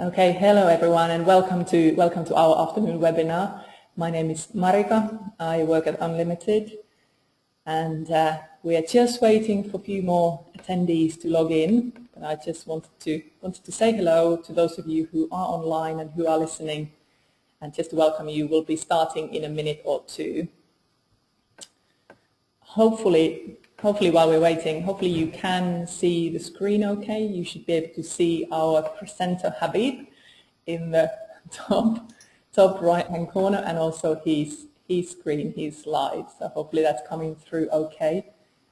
Okay, hello everyone, and welcome to our afternoon webinar. My name is Marika. I work at Unlimited, and we are just waiting for a few more attendees to log in. But I just wanted to say hello to those of you who are online and who are listening, and just to welcome you. We'll be starting in a minute or two. Hopefully while we're waiting, hopefully you can see the screen okay. You should be able to see our presenter Habib in the top right-hand corner, and also his screen, his slides. So hopefully that's coming through okay,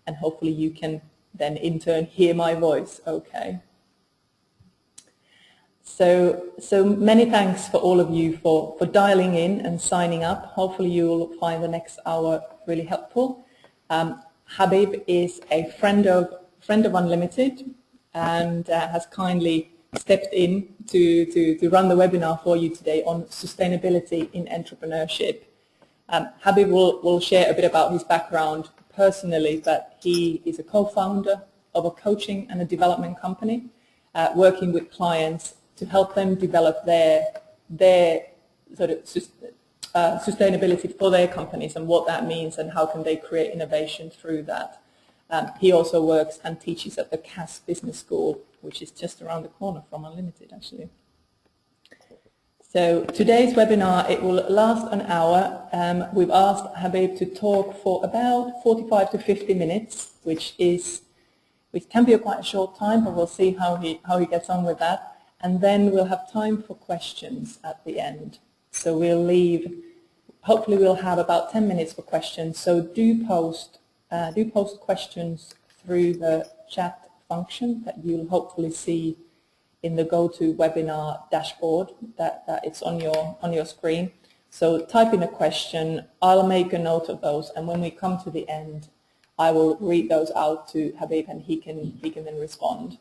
and hopefully you can then in turn hear my voice okay. So many thanks for all of you for dialing in and signing up. Hopefully you will find the next hour really helpful. Habib is a friend of Unlimited and has kindly stepped in to run the webinar for you today on sustainability in entrepreneurship. Habib will share a bit about his background personally, but he is a co-founder of a coaching and a development company, working with clients to help them develop their sort of sustainability for their companies and what that means and how can they create innovation through that. He also works and teaches at the CAS Business School, which is just around the corner from Unlimited actually. So today's webinar, it will last an hour. We've asked Habib to talk for about 45 to 50 minutes, which can be quite a short time, but we'll see how he gets on with that. And then we'll have time for questions at the end. So hopefully we'll have about 10 minutes for questions. So do post questions through the chat function that you'll hopefully see in the GoToWebinar dashboard that it's on your screen. So type in a question, I'll make a note of those, and when we come to the end, I will read those out to Habib and he can then respond.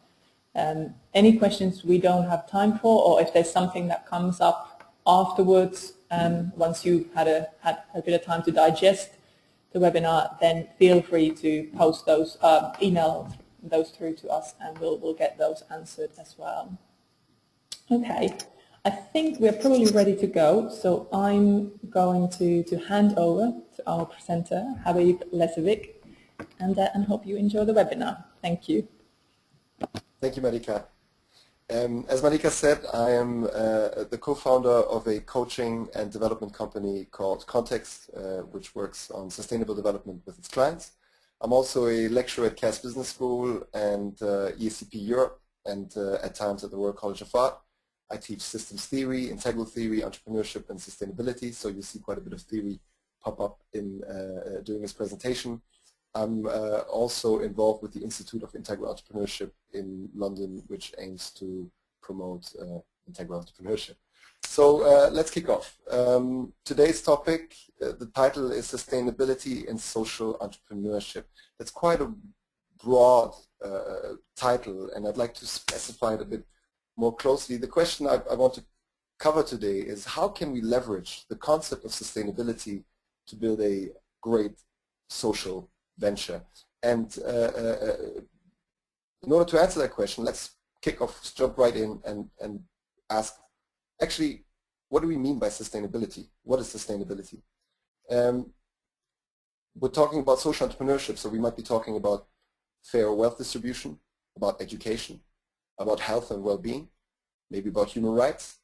Any questions we don't have time for, or if there's something that comes up afterwards, once you've had a bit of time to digest the webinar, then feel free to post those, email those through to us, and we'll get those answered as well. Okay, I think we're probably ready to go, so I'm going to hand over to our presenter, Habib Lezovic, and hope you enjoy the webinar. Thank you. Thank you, Marika. As Marika said, I am the co-founder of a coaching and development company called Context, which works on sustainable development with its clients. I'm also a lecturer at CAS Business School and ESCP Europe, and at times at the Royal College of Art. I teach systems theory, integral theory, entrepreneurship, and sustainability, so you see quite a bit of theory pop up in during this presentation. I'm also involved with the Institute of Integral Entrepreneurship in London, which aims to promote integral entrepreneurship. So let's kick off. Today's topic, the title is Sustainability in Social Entrepreneurship. That's quite a broad title, and I'd like to specify it a bit more closely. The question I want to cover today is how can we leverage the concept of sustainability to build a great social venture? And in order to answer that question, let's kick off, jump right in and ask, actually, what do we mean by sustainability? What is sustainability? We're talking about social entrepreneurship, so we might be talking about fair wealth distribution, about education, about health and well-being, maybe about human rights,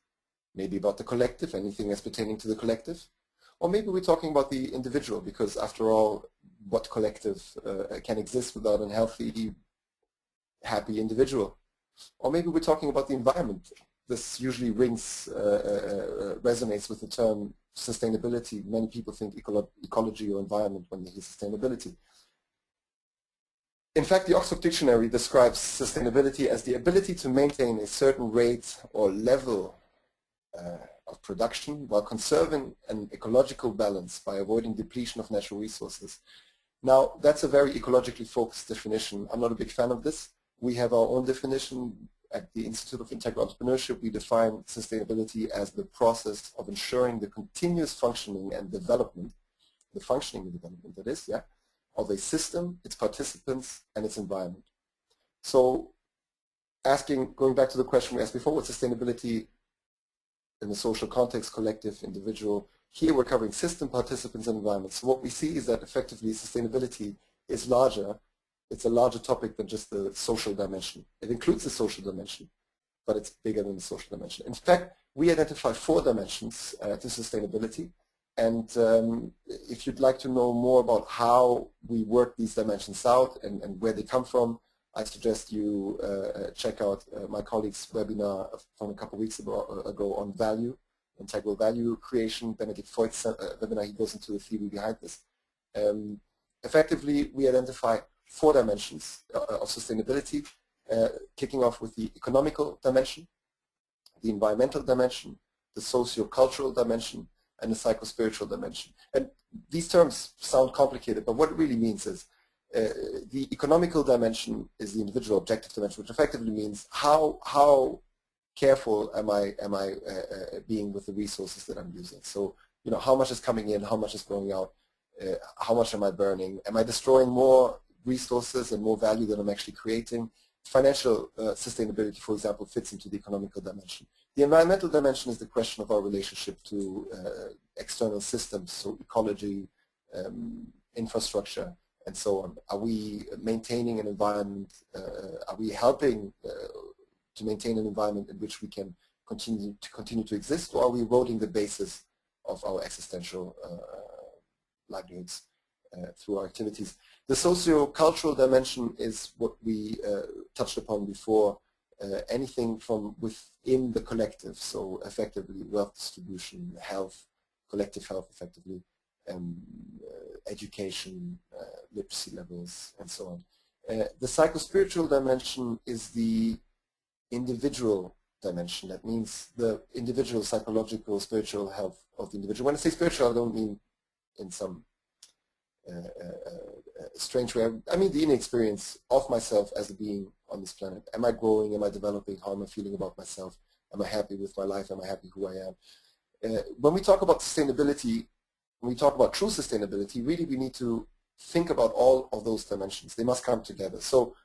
maybe about the collective, anything that's pertaining to the collective. Or maybe we're talking about the individual, because after all, what collective can exist without a healthy, happy individual? Or maybe we're talking about the environment. This usually resonates with the term sustainability. Many people think ecology or environment when they hear sustainability. In fact, the Oxford Dictionary describes sustainability as the ability to maintain a certain rate or level of production while conserving an ecological balance by avoiding depletion of natural resources. Now, that's a very ecologically focused definition. I'm not a big fan of this. We have our own definition. At the Institute of Integral Entrepreneurship, we define sustainability as the process of ensuring the continuous functioning and development, that is, yeah, of a system, its participants, and its environment. So going back to the question we asked before, what sustainability in the social context, collective, individual. Here we're covering system, participants, and environment. So what we see is that effectively sustainability is larger. It's a larger topic than just the social dimension. It includes the social dimension, but it's bigger than the social dimension. In fact, we identify 4 dimensions to sustainability. And if you'd like to know more about how we work these dimensions out and where they come from, I suggest you check out my colleague's webinar from a couple of weeks ago on value, integral value creation. Benedict Voigt's webinar, he goes into the theory behind this. Effectively, we identify 4 dimensions of sustainability, kicking off with the economical dimension, the environmental dimension, the socio-cultural dimension, and the psycho-spiritual dimension. And these terms sound complicated, but what it really means is the economical dimension is the individual objective dimension, which effectively means how careful am I being with the resources that I'm using. So, you know, how much is coming in, how much is going out, how much am I burning, am I destroying more resources and more value than I'm actually creating. Financial sustainability, for example, fits into the economical dimension. The environmental dimension is the question of our relationship to external systems, so ecology, infrastructure, and so on. Are we maintaining an environment, are we helping to maintain an environment in which we can continue to exist, or are we eroding the basis of our existential livelihoods through our activities? The socio-cultural dimension is what we touched upon before, anything from within the collective, so effectively wealth distribution, health, collective health effectively, education, literacy levels, and so on. The psycho-spiritual dimension is the individual dimension. That means the individual psychological, spiritual health of the individual. When I say spiritual, I don't mean in some strange way. I mean the inner experience of myself as a being on this planet. Am I growing? Am I developing? How am I feeling about myself? Am I happy with my life? Am I happy who I am? When we talk about sustainability, when we talk about true sustainability, really we need to think about all of those dimensions. They must come together. So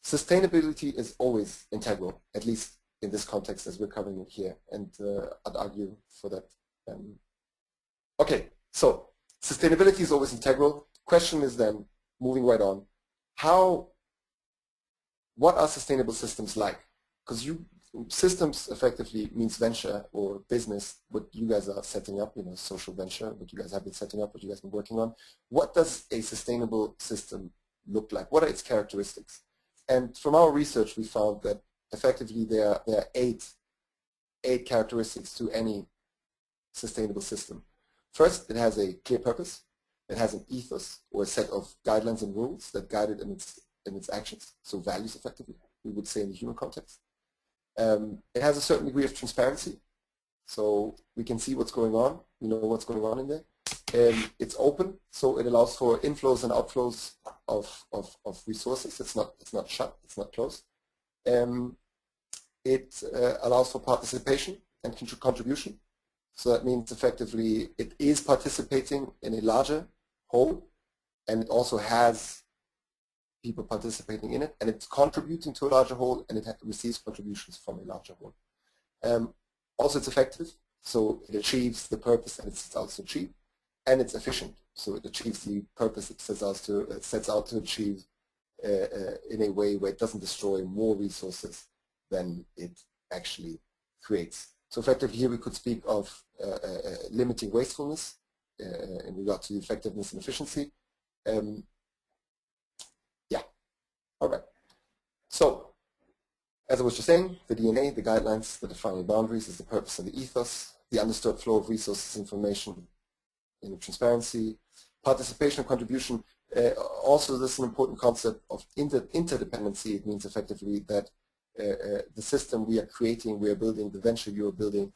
sustainability is always integral, at least in this context as we're covering it here, and I'd argue for that. Okay, so sustainability is always integral. Question is then, moving right on, what are sustainable systems like? Because systems effectively means venture or business, what you guys are setting up, you know, social venture, what you guys have been setting up, what you guys have been working on. What does a sustainable system look like? What are its characteristics? And from our research, we found that effectively there are eight characteristics to any sustainable system. First, it has a clear purpose. It has an ethos or a set of guidelines and rules that guide it in its actions. So values, effectively, we would say in the human context. It has a certain degree of transparency, so we can see what's going on. We know what's going on in there. It's open, so it allows for inflows and outflows of resources. It's not shut. It's not closed. It allows for participation and contribution. So that means effectively it is participating in a larger whole, and it also has people participating in it, and it's contributing to a larger whole, and it receives contributions from a larger whole. Also, it's effective, so it achieves the purpose that it sets out to achieve, and it's efficient, so it achieves the purpose it sets out to achieve in a way where it doesn't destroy more resources than it actually creates. So effectively here we could speak of limiting wastefulness in regard to effectiveness and efficiency. Yeah, all right. So as I was just saying, the DNA, the guidelines, the defining boundaries is the purpose and the ethos, the understood flow of resources, information, in transparency, participation and contribution. Also, this is an important concept of interdependency. It means effectively that the system we are creating, we are building, the venture you are building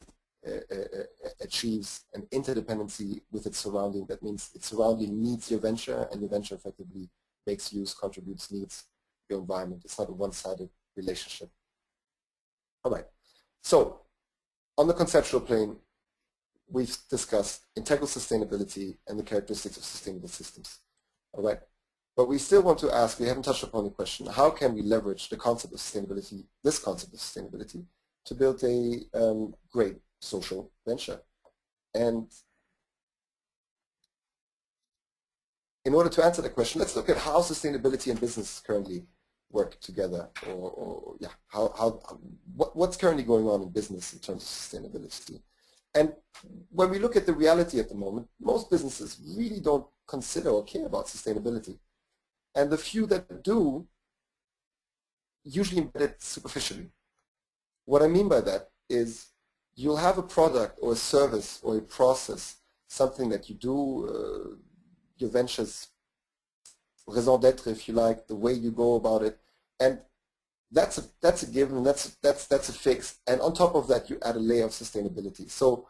achieves an interdependency with its surrounding. That means its surrounding needs your venture, and your venture effectively makes use, contributes, needs your environment. It's not a one-sided relationship. All right. So on the conceptual plane, we've discussed integral sustainability and the characteristics of sustainable systems. All right. But we still want to ask, we haven't touched upon the question, how can we leverage the concept of sustainability, this concept of sustainability, to build a great social venture? And in order to answer that question, let's look at how sustainability and business currently work together, or yeah, what's currently going on in business in terms of sustainability. And when we look at the reality at the moment, most businesses really don't consider or care about sustainability. And the few that do usually embed it superficially. What I mean by that is you'll have a product or a service or a process, something that you do, your venture's raison d'etre, if you like, the way you go about it, and that's a given, that's a fix, and on top of that you add a layer of sustainability. So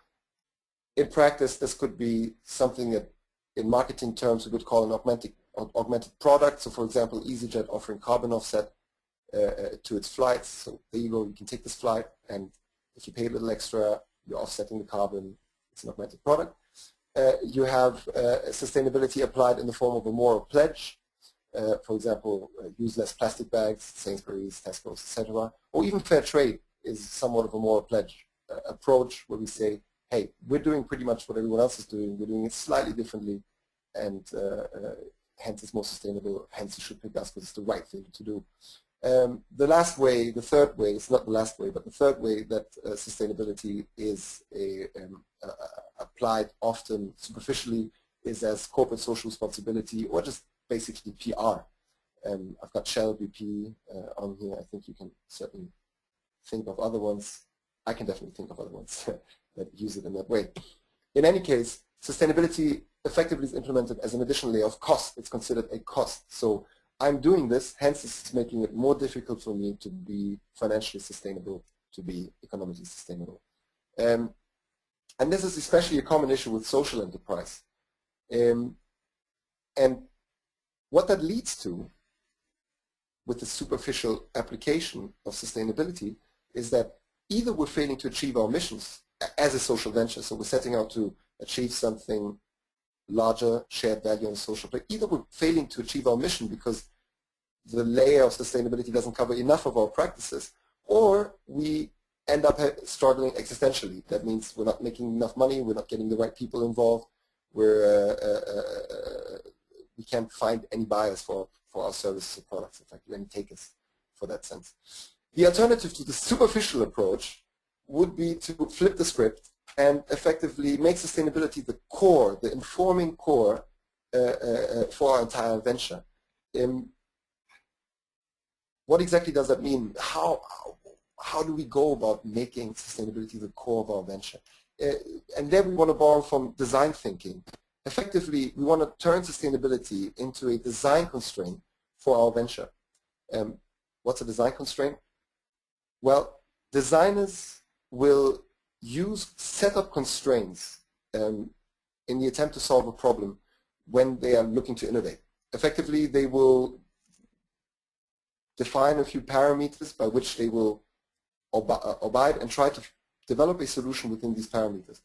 in practice this could be something that in marketing terms we would call an augmented product. So for example, EasyJet offering carbon offset to its flights. So there you go, you can take this flight, and if you pay a little extra, you're offsetting the carbon. It's an augmented product. You have sustainability applied in the form of a moral pledge. For example, use less plastic bags, Sainsbury's, Tesco's, etc. Or even fair trade is somewhat of a moral pledge approach, where we say, hey, we're doing pretty much what everyone else is doing. We're doing it slightly differently, and hence it's more sustainable. Hence you should pick us because it's the right thing to do. The last way, the third way, it's not the last way, but the third way that sustainability is applied often superficially is as corporate social responsibility, or just basically PR. I've got Shell, BP on here. I think you can certainly think of other ones. I can definitely think of other ones that use it in that way. In any case, sustainability effectively is implemented as an additional layer of cost. It's considered a cost. So I'm doing this, hence it's making it more difficult for me to be financially sustainable, to be economically sustainable. And this is especially a common issue with social enterprise. And what that leads to with the superficial application of sustainability is that either we're failing to achieve our missions as a social venture, so we're setting out to achieve something larger, shared value on a social plane, either we're failing to achieve our mission because the layer of sustainability doesn't cover enough of our practices, or we end up struggling existentially. That means we're not making enough money, we're not getting the right people involved, we can't find any buyers for our services or products, in fact, any takers for that sense. The alternative to the superficial approach would be to flip the script and effectively make sustainability the core, the informing core for our entire venture. What exactly does that mean? How do we go about making sustainability the core of our venture? And there we want to borrow from design thinking. Effectively, we want to turn sustainability into a design constraint for our venture. What's a design constraint? Well, designers will use setup constraints in the attempt to solve a problem when they are looking to innovate. Effectively, they will define a few parameters by which they will abide and try to develop a solution within these parameters.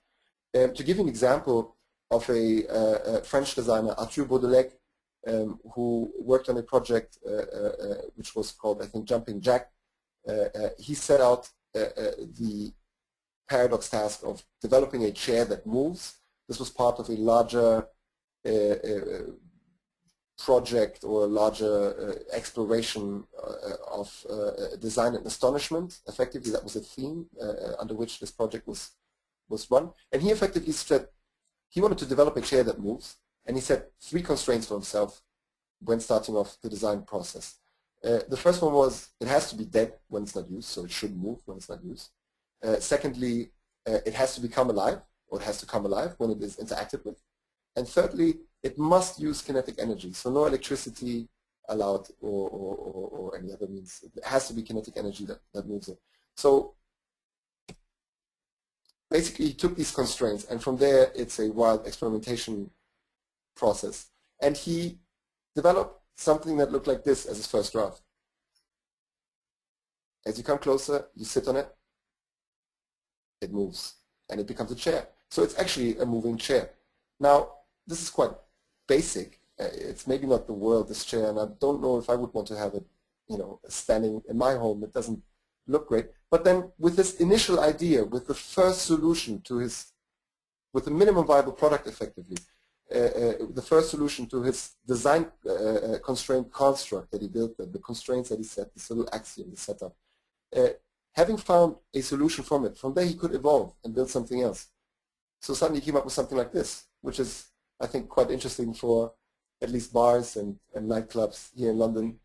To give you an example of a French designer, Arthur Baudelec, who worked on a project which was called, I think, Jumping Jack. He set out the paradox task of developing a chair that moves. This was part of a larger project or a larger exploration of design and astonishment. Effectively, that was a theme under which this project was run. And he effectively said he wanted to develop a chair that moves, and he set 3 constraints for himself when starting off the design process. The first one was it has to be dead when it's not used, so it should move when it's not used. Secondly, it has to become alive, or it has to come alive when it is interacted with. And thirdly, it must use kinetic energy, so no electricity allowed or any other means. It has to be kinetic energy that moves it. So basically, he took these constraints, and from there, it's a wild experimentation process. And he developed something that looked like this as his first draft. As you come closer, you sit on it, it moves, and it becomes a chair. So it's actually a moving chair. Now, this is quite basic, it's maybe not the world, this chair, and I don't know if I would want to have it, you know, standing in my home. It doesn't look great. But then with this initial idea, with the first solution to his, with the minimum viable product effectively, the first solution to his design constraint construct that he built, the constraints that he set, this little axiom, the setup, having found a solution from it, from there he could evolve and build something else. So suddenly he came up with something like this, which is, I think, quite interesting for at least bars and nightclubs here in London.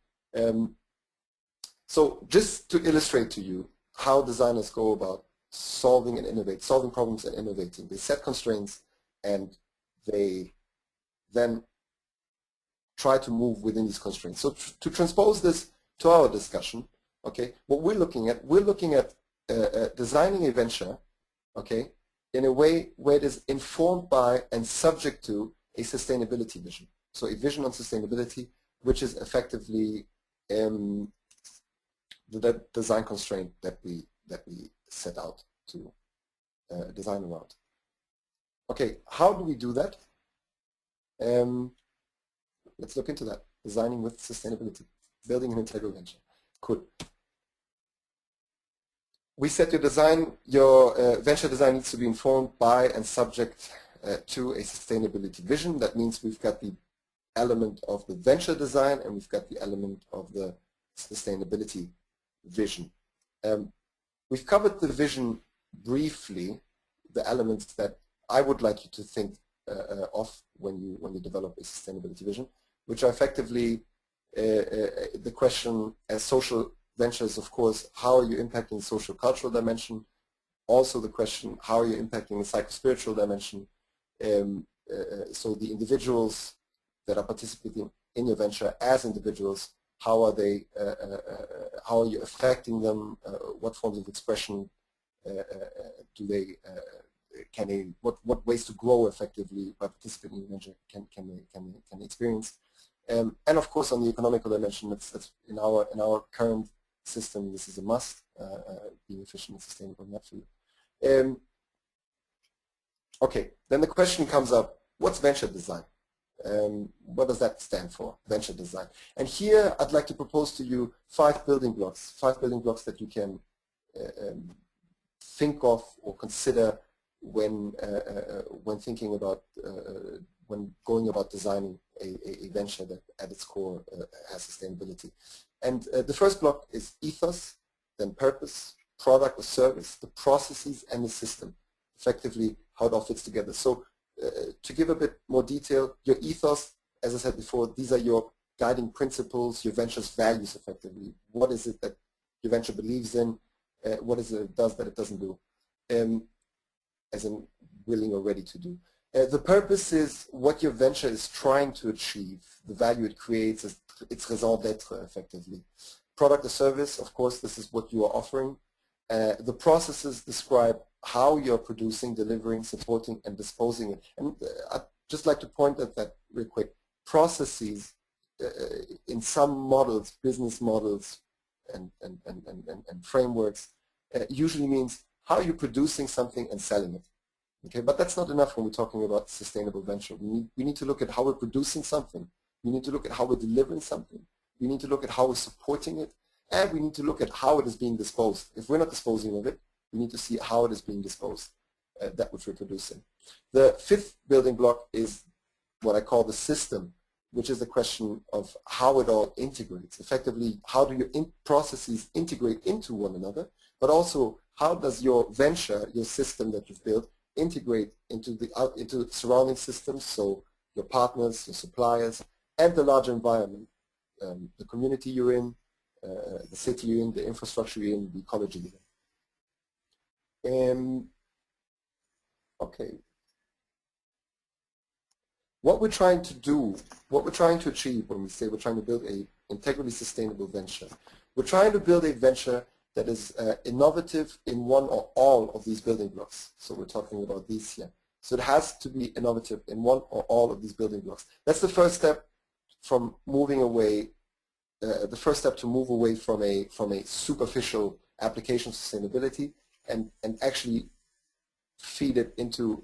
So just to illustrate to you how designers go about solving and innovate, solving problems and innovating. They set constraints and they then try to move within these constraints. So to transpose this to our discussion, okay, what we're looking at designing a venture, okay, in a way where it is informed by and subject to a sustainability vision. So a vision on sustainability, which is effectively the design constraint that we set out to design around. Okay, how do we do that? Let's look into that. Designing with sustainability, building an integral venture. Cool. We said your venture design needs to be informed by and subject to a sustainability vision. That means we've got the element of the venture design and we've got the element of the sustainability vision. We've covered the vision briefly, the elements that I would like you to think of when you develop a sustainability vision, which are effectively the question as social ventures, of course, how are you impacting the social cultural dimension? Also the question, how are you impacting the psycho-spiritual dimension? So the individuals that are participating in your venture as individuals, how are they? How are you affecting them? What forms of expression do they? Can they? What ways to grow effectively by participating in the venture can they experience? And of course, on the economical dimension, that's in our current system, this is a must. Being efficient and sustainable, naturally. Okay, then the question comes up: what's venture design? What does that stand for, venture design? And here I'd like to propose to you 5 building blocks that you can think of or consider when thinking about, when going about designing a venture that at its core has sustainability. And the first block is ethos, then purpose, product or service, the processes and the system, effectively how it all fits together. So to give a bit more detail, your ethos, as I said before, these are your guiding principles, your venture's values effectively. What is it that your venture believes in? What is it does that it doesn't do? As in willing or ready to do. The purpose is what your venture is trying to achieve, the value it creates, its raison d'etre effectively. Product or service, of course, this is what you are offering. The processes describe how you're producing, delivering, supporting, and disposing it. And I'd just like to point at that real quick. Processes in some models, business models and frameworks, usually means how are you producing something and selling it. Okay, but that's not enough when we're talking about sustainable venture. We need to look at how we're producing something. We need to look at how we're delivering something. We need to look at how we're supporting it. And we need to look at how it is being disposed. If we're not disposing of it, we need to see how it is being disposed, that which we're producing. The 5th building block is what I call the system, which is the question of how it all integrates. Effectively, how do your processes integrate into one another, but also how does your venture, your system that you've built, integrate into surrounding systems, so your partners, your suppliers, and the larger environment, the community you're in, the city you're in, the infrastructure you're in, the ecology you're in. Okay. What we're trying to do, what we're trying to achieve when we say we're trying to build an integrally sustainable venture, we're trying to build a venture that is innovative in one or all of these building blocks. So we're talking about these here. So it has to be innovative in one or all of these building blocks. That's the first step from moving away, the first step to move away from a superficial application of sustainability and actually feed it into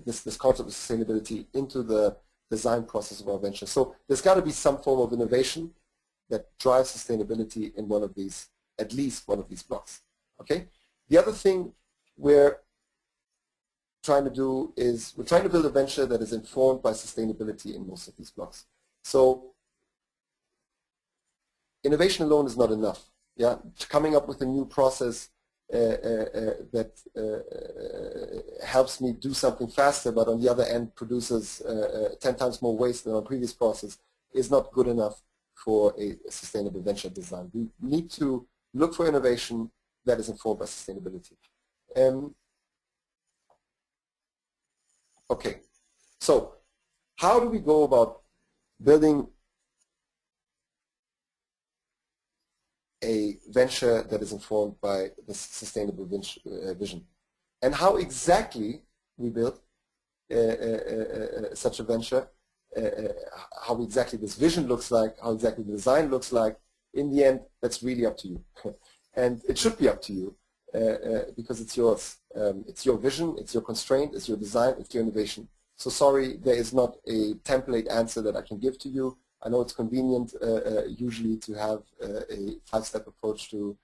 this concept of sustainability into the design process of our venture. So there's got to be some form of innovation that drives sustainability in one of these, at least one of these blocks. Okay. The other thing we're trying to do is we're trying to build a venture that is informed by sustainability in most of these blocks. So innovation alone is not enough. Yeah, coming up with a new process that helps me do something faster, but on the other end produces 10 times more waste than our previous process is not good enough for a sustainable venture design. We need to look for innovation that is informed by sustainability. Okay, so how do we go about building a venture that is informed by the sustainable vision? And how exactly we build such a venture, how exactly this vision looks like, how exactly the design looks like, in the end, that's really up to you. And it should be up to you because it's yours. It's your vision, it's your constraint, it's your design, it's your innovation. So sorry, there is not a template answer that I can give to you. I know it's convenient usually to have a 5-step approach to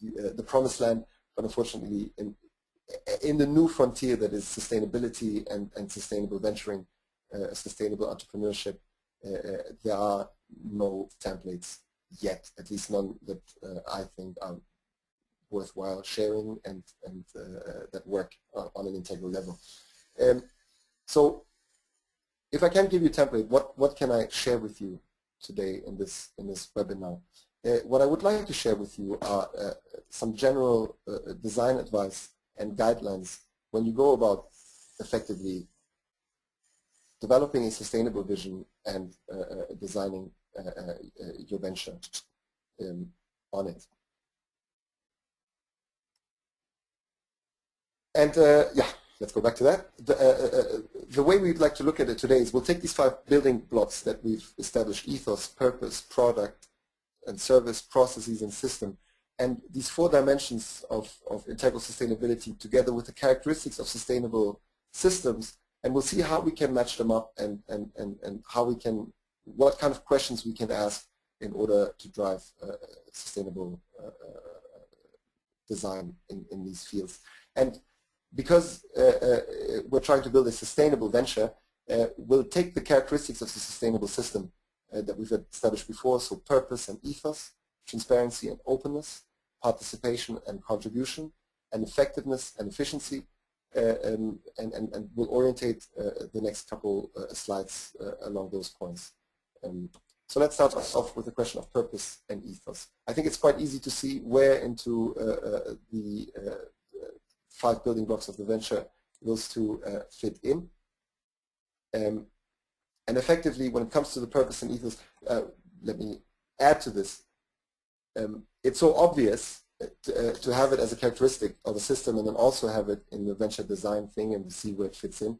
the promised land, but unfortunately in the new frontier that is sustainability and sustainable venturing, sustainable entrepreneurship, there are no templates yet, at least none that I think are worthwhile sharing and that work on an integral level. So if I can give you a template, what can I share with you today in this webinar? What I would like to share with you are some general design advice and guidelines when you go about effectively developing a sustainable vision and designing your venture on it. And yeah, let's go back to that. The way we'd like to look at it today is we'll take these 5 building blocks that we've established: ethos, purpose, product, and service, processes, and system. And these 4 dimensions of integral sustainability together with the characteristics of sustainable systems, and we'll see how we can match them up and how we can, what kind of questions we can ask in order to drive sustainable design in these fields. And because we're trying to build a sustainable venture, we'll take the characteristics of the sustainable system that we've established before, so purpose and ethos, transparency and openness, participation and contribution, and effectiveness and efficiency, and we'll orientate the next couple slides along those points. So let's start off with the question of purpose and ethos. I think it's quite easy to see where into the 5 building blocks of the venture those 2 fit in. And effectively, when it comes to the purpose and ethos, let me add to this. It's so obvious to have it as a characteristic of a system and then also have it in the venture design thing and see where it fits in.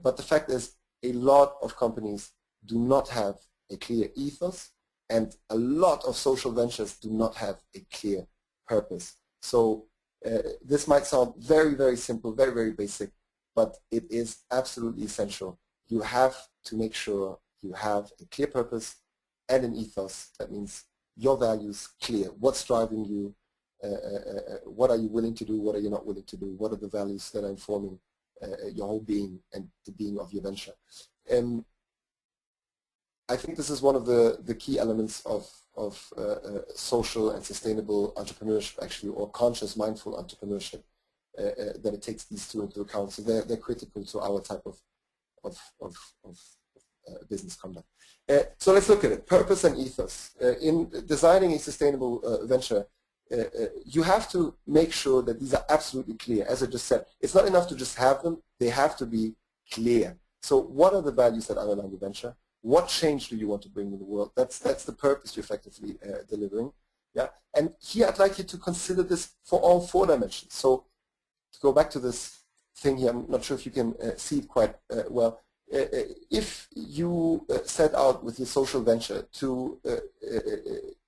But the fact is, a lot of companies do not have a clear ethos, and a lot of social ventures do not have a clear purpose. So this might sound very, very simple, very, very basic, but it is absolutely essential. You have to make sure you have a clear purpose and an ethos. That means your values clear. What's driving you? What are you willing to do? What are you not willing to do? What are the values that are informing your whole being and the being of your venture? I think this is one of the key elements of social and sustainable entrepreneurship, actually, or conscious, mindful entrepreneurship, that it takes these 2 into account. So they're critical to our type of business conduct. So let's look at it. Purpose and ethos. In designing a sustainable venture, you have to make sure that these are absolutely clear. As I just said, it's not enough to just have them. They have to be clear. So what are the values that underlie the venture? What change do you want to bring in the world? That's the purpose you're effectively delivering. Yeah. And here I'd like you to consider this for all 4 dimensions. So to go back to this thing here, I'm not sure if you can see it quite well. If you set out with your social venture to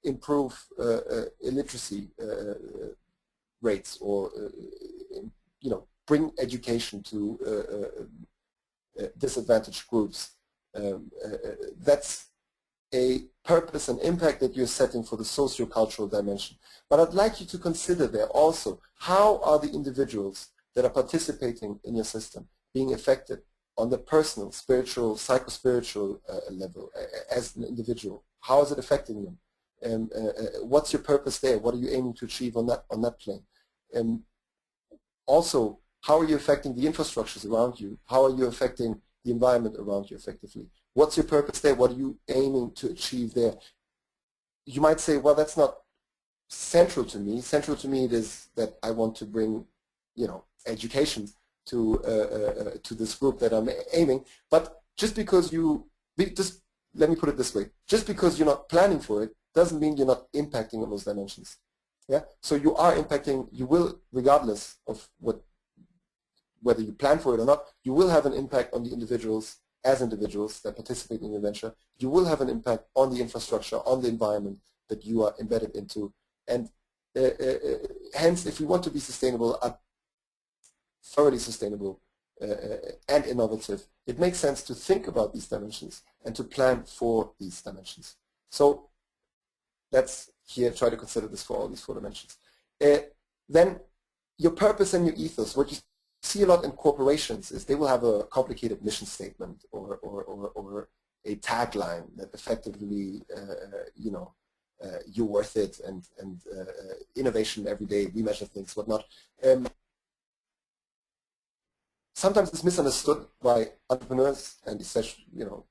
improve illiteracy rates, or bring education to disadvantaged groups. That's a purpose and impact that you're setting for the socio-cultural dimension. But I'd like you to consider there also, how are the individuals that are participating in your system being affected on the personal, spiritual, psycho-spiritual level as an individual? How is it affecting them? What's your purpose there? What are you aiming to achieve on that plane? Also, how are you affecting the infrastructures around you? How are you affecting the environment around you effectively? What's your purpose there? What are you aiming to achieve there? You might say, well, that's not central to me. Central to me it is that I want to bring, you know, education to this group that I'm aiming. But just because let me put it this way, just because you're not planning for it doesn't mean you're not impacting on those dimensions. Yeah. So you are impacting. You will, regardless of whether you plan for it or not, you will have an impact on the individuals as individuals that participate in your venture. You will have an impact on the infrastructure, on the environment that you are embedded into. And hence, if we want to be sustainable, thoroughly sustainable and innovative, it makes sense to think about these dimensions and to plan for these dimensions. So let's here try to consider this for all these 4 dimensions. Then your purpose and your ethos, what you see a lot in corporations is they will have a complicated mission statement or a tagline that effectively, you know, you're worth it and innovation every day, we measure things, whatnot. Sometimes it's misunderstood by entrepreneurs and especially, you know,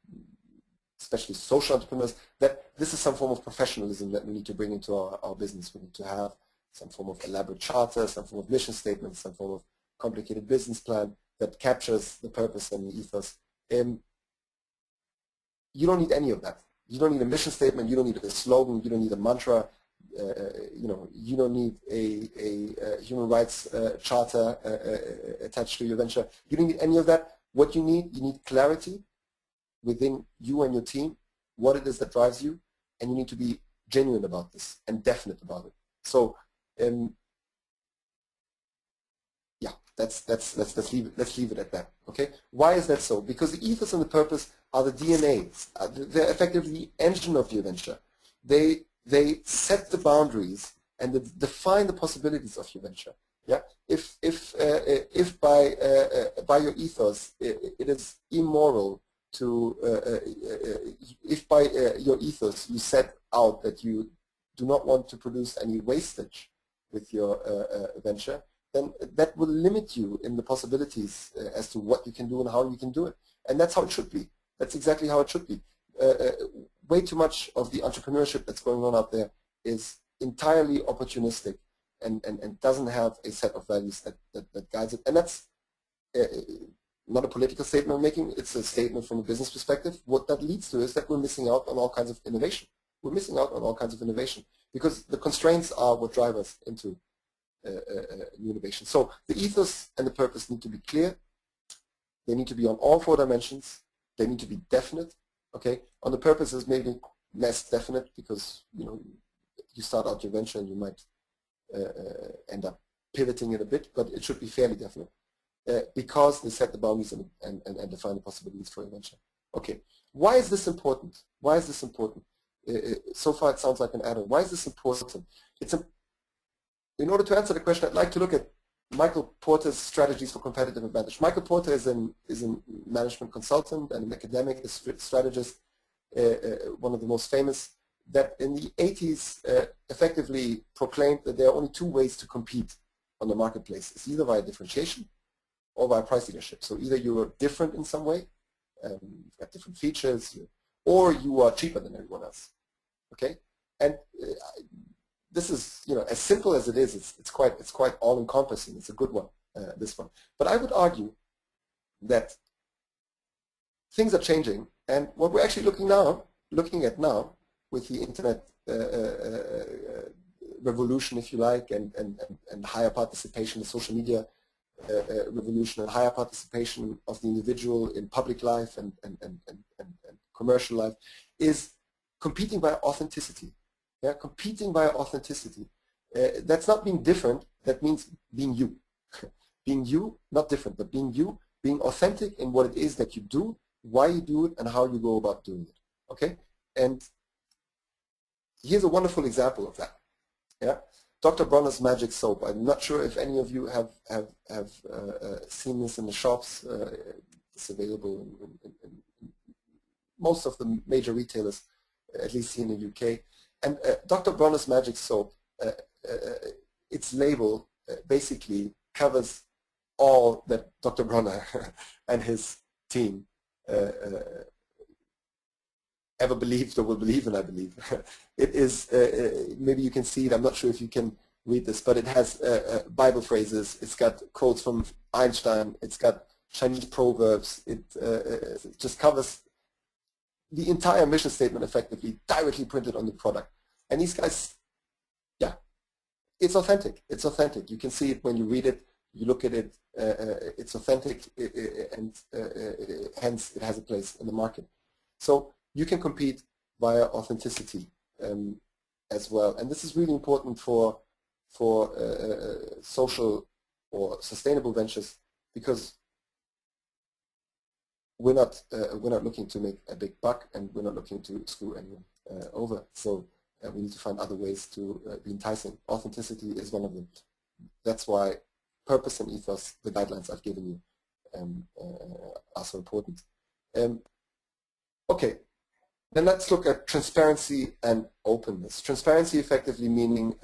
especially social entrepreneurs, that this is some form of professionalism that we need to bring into our business. We need to have some form of elaborate charter, some form of mission statement, some form of complicated business plan that captures the purpose and the ethos. You don't need any of that. You don't need a mission statement. You don't need a slogan. You don't need a mantra. You know, you don't need a human rights charter attached to your venture. You don't need any of that. What you need clarity within you and your team, what it is that drives you, and you need to be genuine about this and definite about it. So, yeah, let's leave it at that. Okay, why is that so? Because the ethos and the purpose are the DNAs. They're effectively the engine of your venture. They set the boundaries and they define the possibilities of your venture. Yeah, if by your ethos it is immoral to if by your ethos you set out that you do not want to produce any wastage with your venture, then that will limit you in the possibilities as to what you can do and how you can do it. And that's how it should be. That's exactly how it should be. Way too much of the entrepreneurship that's going on out there is entirely opportunistic and doesn't have a set of values that guides it. And that's not a political statement I'm making, it's a statement from a business perspective. What that leads to is that we're missing out on all kinds of innovation. We're missing out on all kinds of innovation because the constraints are what drive us into new innovation. So the ethos and the purpose need to be clear. They need to be on all 4 dimensions. They need to be definite. Okay. On the purpose is maybe less definite because, you know, you start out your venture and you might end up pivoting it a bit, but it should be fairly definite because they set the boundaries and define the possibilities for your venture. Okay. Why is this important? Why is this important? So far it sounds like an add-on. Why is this important? In order to answer the question, I'd like to look at Michael Porter's strategies for competitive advantage. Michael Porter is a management consultant and an academic, a strategist, one of the most famous, that in the 80s effectively proclaimed that there are only 2 ways to compete on the marketplace. It's either via differentiation or via price leadership. So either you are different in some way, you've got different features, or you are cheaper than everyone else. Okay, and this is, you know, as simple as it is, it's quite all-encompassing. It's a good one, this one. But I would argue that things are changing, and what we're actually looking at now with the internet revolution, if you like, and higher participation, the social media revolution, and higher participation of the individual in public life and commercial life, is competing by authenticity. Yeah, competing by authenticity. That's not being different. That means being you. being you, not different, but being you, being authentic in what it is that you do, why you do it, and how you go about doing it. Okay? And here's a wonderful example of that. Yeah, Dr. Bronner's magic soap. I'm not sure if any of you have seen this in the shops. It's available in most of the major retailers, at least here in the UK. And Dr. Bronner's magic soap, its label basically covers all that Dr. Bronner and his team ever believed or will believe in, I believe. It is, maybe you can see it, I'm not sure if you can read this, but it has Bible phrases, it's got quotes from Einstein, it's got Chinese proverbs, it just covers the entire mission statement effectively, directly printed on the product. And these guys, yeah, it's authentic, it's authentic. You can see it when you read it, you look at it, it's authentic, and hence it has a place in the market. So you can compete via authenticity as well, and this is really important for social or sustainable ventures, because we're not looking to make a big buck, and we're not looking to screw anyone over. So we need to find other ways to be enticing. Authenticity is one of them. That's why purpose and ethos, the guidelines I've given you, are so important. Okay. Then let's look at transparency and openness. Transparency effectively meaning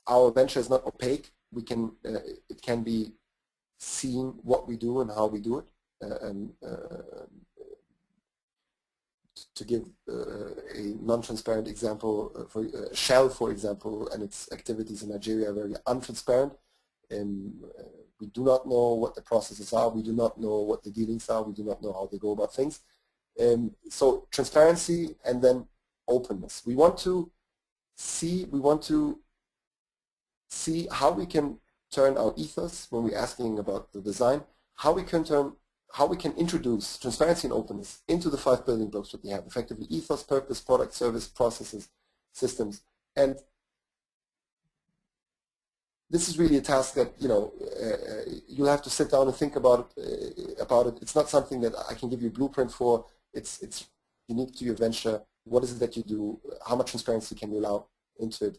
our venture is not opaque. We can, it can be seen what we do and how we do it. To give a non-transparent example, for Shell, for example, and its activities in Nigeria are very untransparent. We do not know what the processes are. We do not know what the dealings are. We do not know how they go about things. So transparency and then openness. We want to see how we can turn our ethos when we're asking about the design, how we can introduce transparency and openness into the 5 building blocks that we have, effectively ethos, purpose, product, service, processes, systems. And this is really a task that, you know, you'll have to sit down and think about it. It's not something that I can give you a blueprint for. It's unique to your venture. What is it that you do? How much transparency can you allow into it?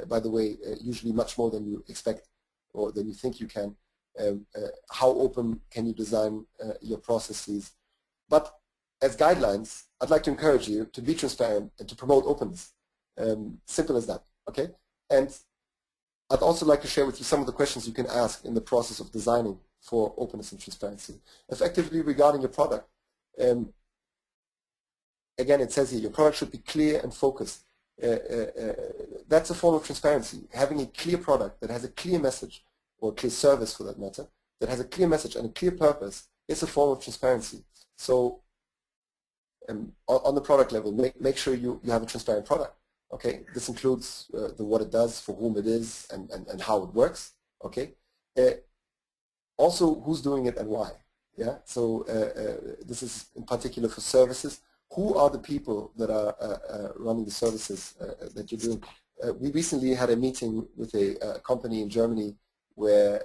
By the way, usually much more than you expect or than you think you can. How open can you design your processes? But as guidelines, I'd like to encourage you to be transparent and to promote openness. Simple as that, okay? And I'd also like to share with you some of the questions you can ask in the process of designing for openness and transparency. Effectively regarding your product. Again, it says here, your product should be clear and focused. That's a form of transparency. Having a clear product that has a clear message, or a clear service for that matter, that has a clear message and a clear purpose, is a form of transparency. So on the product level, make sure you have a transparent product. Okay, this includes what it does, for whom it is, and how it works. Okay, also who's doing it and why. Yeah, so this is in particular for services. Who are the people that are running the services that you're doing? We recently had a meeting with a company in Germany where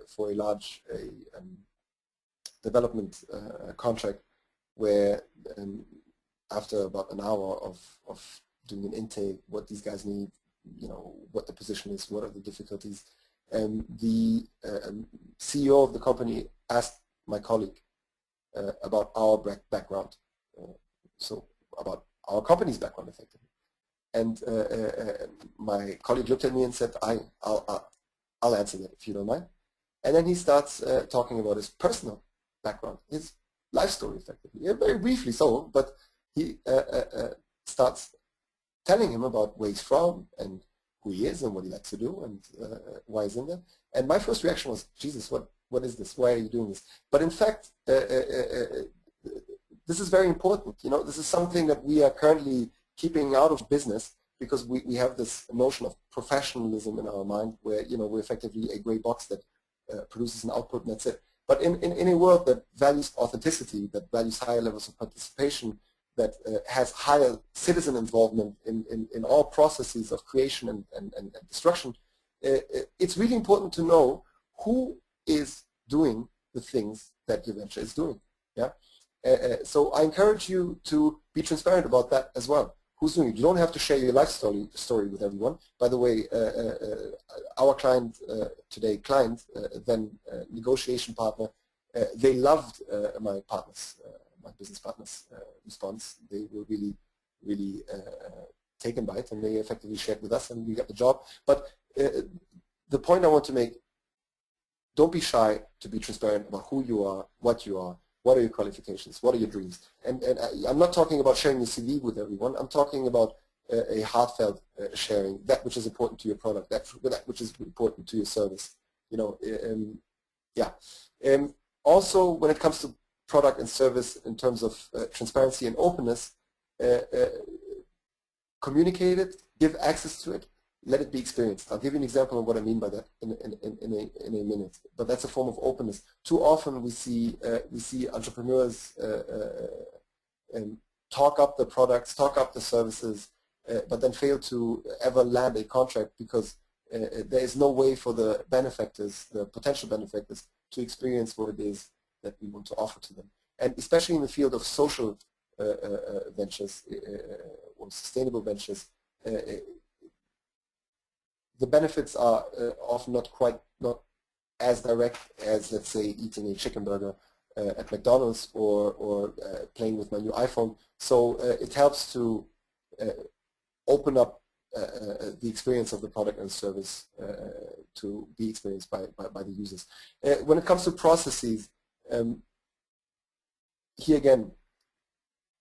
for a large development contract, where after about an hour of doing an intake, what these guys need, you know, what the position is, what are the difficulties, the CEO of the company asked my colleague about our background. So about our company's background, effectively. And my colleague looked at me and said, I'll answer that if you don't mind. And then he starts talking about his personal background, his life story, effectively. Yeah, very briefly so, but he starts telling him about where he's from and who he is and what he likes to do and why he's in there. And my first reaction was, Jesus, what is this? Why are you doing this? But in fact, this is very important. You know, this is something that we are currently keeping out of business because we have this notion of professionalism in our mind where, you know, we're effectively a gray box that produces an output and that's it. But in a world that values authenticity, that values higher levels of participation, that has higher citizen involvement in all processes of creation and destruction, it's really important to know who is doing the things that your venture is doing. Yeah. So I encourage you to be transparent about that as well. Who's doing it? You don't have to share your life story with everyone. By the way, our client today, then negotiation partner, they loved my business partners' response. They were really taken by it, and they effectively shared with us, and we got the job. But the point I want to make: don't be shy to be transparent about who you are, what are your qualifications, what are your dreams. And I'm not talking about sharing your CV with everyone. I'm talking about a heartfelt sharing, that which is important to your product, that which is important to your service. You know, yeah. Also, when it comes to product and service in terms of transparency and openness, communicate it, give access to it, let it be experienced. I'll give you an example of what I mean by that in a minute. But that's a form of openness. Too often we see entrepreneurs talk up the products, talk up the services, but then fail to ever land a contract because there is no way for the benefactors, the potential benefactors, to experience what it is that we want to offer to them. And especially in the field of social ventures or sustainable ventures, the benefits are often not as direct as, let's say, eating a chicken burger at McDonald's or playing with my new iPhone. So it helps to open up the experience of the product and service to be experienced by the users. When it comes to processes, here again,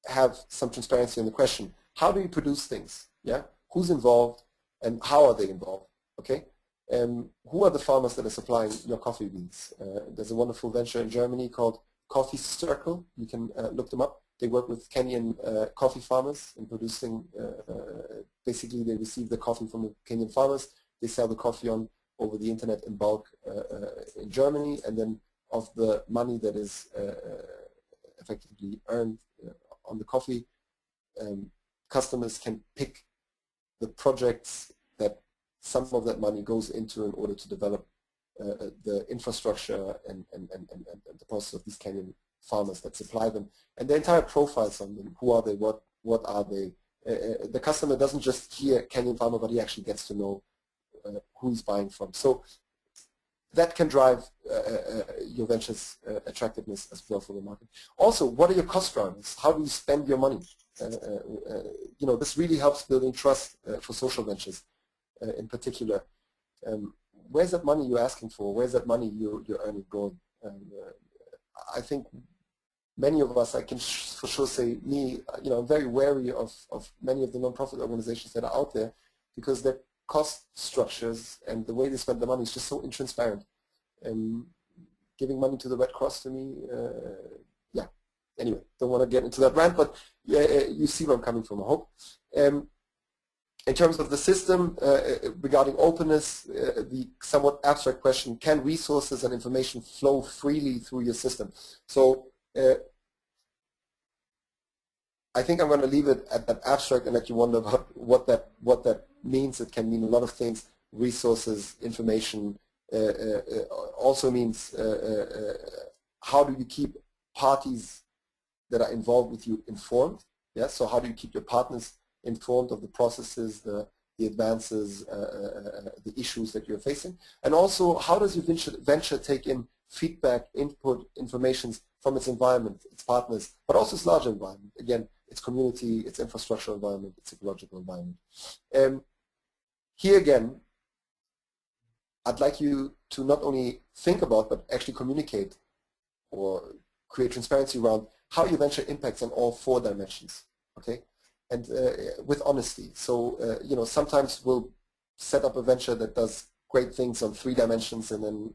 have some transparency on the question: how do you produce things? Yeah, who's involved and how are they involved? Okay, who are the farmers that are supplying your coffee beans? There's a wonderful venture in Germany called Coffee Circle. You can look them up. They work with Kenyan coffee farmers in producing. Basically, they receive the coffee from the Kenyan farmers. They sell the coffee on over the internet in bulk in Germany, and then of the money that is effectively earned on the coffee, customers can pick the projects that some of that money goes into in order to develop the infrastructure and the process of these Kenyan farmers that supply them, and the entire profiles on them. Who are they? What are they? The customer doesn't just hear Kenyan farmer, but he actually gets to know who he's buying from. So that can drive your venture's attractiveness as well for the market. Also, what are your cost drivers? How do you spend your money? You know, this really helps building trust for social ventures in particular. Where's that money you're asking for? Where's that money you're earning going? I think many of us, I can for sure say me, you know, I'm very wary of many of the non-profit organizations that are out there because their cost structures and the way they spend the money is just so intransparent. Giving money to the Red Cross to me, yeah. Anyway, don't want to get into that rant, but you see where I'm coming from, I hope. In terms of the system, regarding openness, the somewhat abstract question: can resources and information flow freely through your system? So I think I'm going to leave it at that abstract and let you wonder about what that means. It can mean a lot of things. Resources, information, also means how do you keep parties that are involved with you informed? Yeah. So how do you keep your partners informed of the processes, the advances, the issues that you're facing? And also, how does your venture take in feedback, input, information from its environment, its partners, but also its larger environment? Again, its community, its infrastructural environment, its ecological environment. Here again, I'd like you to not only think about, but actually communicate or create transparency around how your venture impacts on all 4 dimensions. Okay? And with honesty. So, you know, sometimes we'll set up a venture that does great things on 3 dimensions and then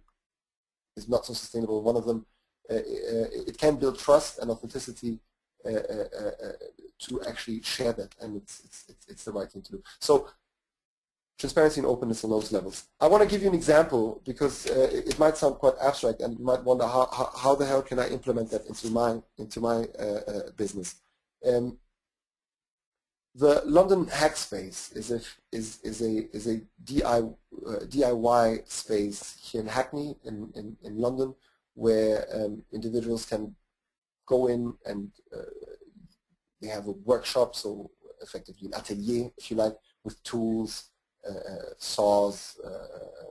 is not so sustainable in one of them. It can build trust and authenticity to actually share that, and it's the right thing to do. So, transparency and openness on those levels. I want to give you an example because it might sound quite abstract, and you might wonder how the hell can I implement that into my business. The London Hackspace is a DIY space here in Hackney in London, where individuals can go in and they have a workshop, so effectively an atelier, if you like, with tools, saws,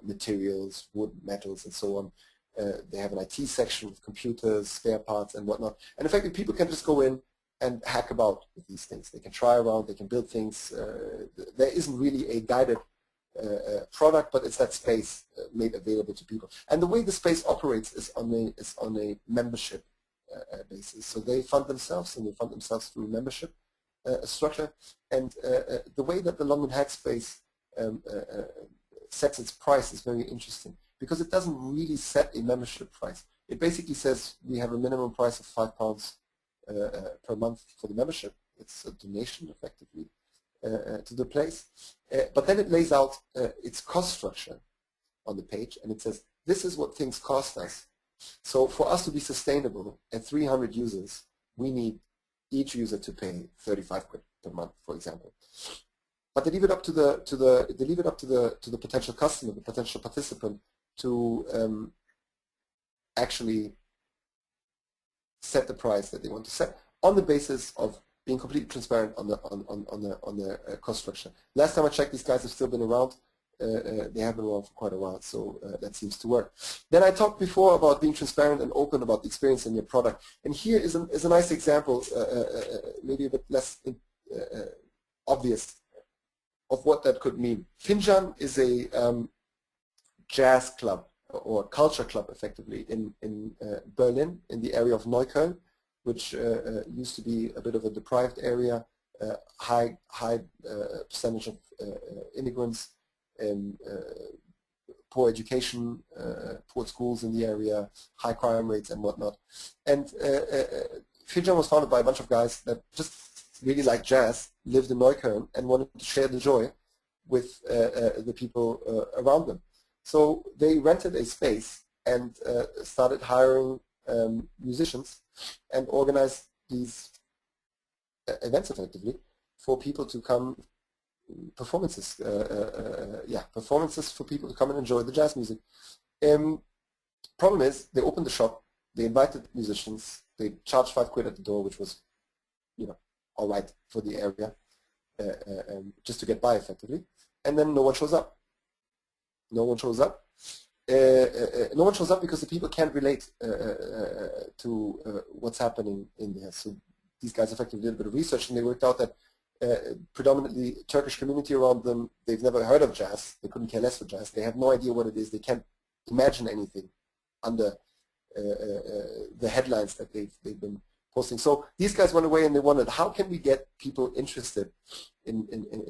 materials, wood, metals, and so on. They have an IT section with computers, spare parts, and whatnot. And effectively, people can just go in and hack about with these things. They can try around, they can build things. There isn't really a guided product, but it's that space made available to people. And the way the space operates is on a membership basis. So they fund themselves, and they fund themselves through membership structure. And the way that the London Hackspace sets its price is very interesting, because it doesn't really set a membership price. It basically says we have a minimum price of £5 per month for the membership. It's a donation, effectively, to the place. But then it lays out its cost structure on the page, and it says, this is what things cost us. So for us to be sustainable at 300 users, we need each user to pay 35 quid per month, for example. But they leave it up to the potential customer, the potential participant, to actually set the price that they want to set on the basis of being completely transparent on the cost structure. Last time I checked, these guys have still been around. They have been around for quite a while, so that seems to work. Then I talked before about being transparent and open about the experience in your product, and here is a nice example, maybe a bit less obvious, of what that could mean. Finjan is a jazz club or culture club, effectively, in Berlin, in the area of Neukölln, which used to be a bit of a deprived area, high percentage of immigrants, poor education, poor schools in the area, high crime rates and whatnot. And Finjan was founded by a bunch of guys that just really liked jazz, lived in Neukölln, and wanted to share the joy with the people around them. So they rented a space and started hiring musicians and organized these events, effectively, for people to come, performances for people to come and enjoy the jazz music. Problem is, they opened the shop, they invited musicians, they charged 5 quid at the door, which was, all right for the area, just to get by, effectively. And then no one shows up. No one shows up. No one shows up because the people can't relate to what's happening in there. So these guys effectively did a bit of research, and they worked out that predominantly Turkish community around them, they've never heard of jazz. They couldn't care less for jazz. They have no idea what it is. They can't imagine anything under the headlines that they've been posting. So these guys went away and they wondered, how can we get people interested in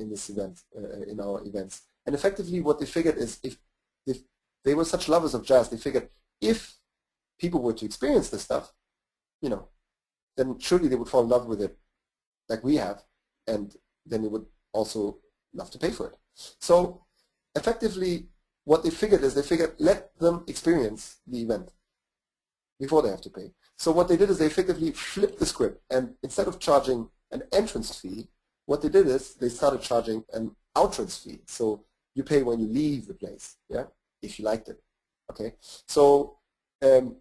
this event, in our events? And effectively what they figured is, if they were such lovers of jazz, they figured if people were to experience this stuff, then surely they would fall in love with it like we have, and then they would also love to pay for it. So effectively what they figured is, let them experience the event before they have to pay. So what they did is they effectively flipped the script, and instead of charging an entrance fee, what they did is they started charging an outrance fee. So you pay when you leave the place, yeah, if you liked it. Okay, so to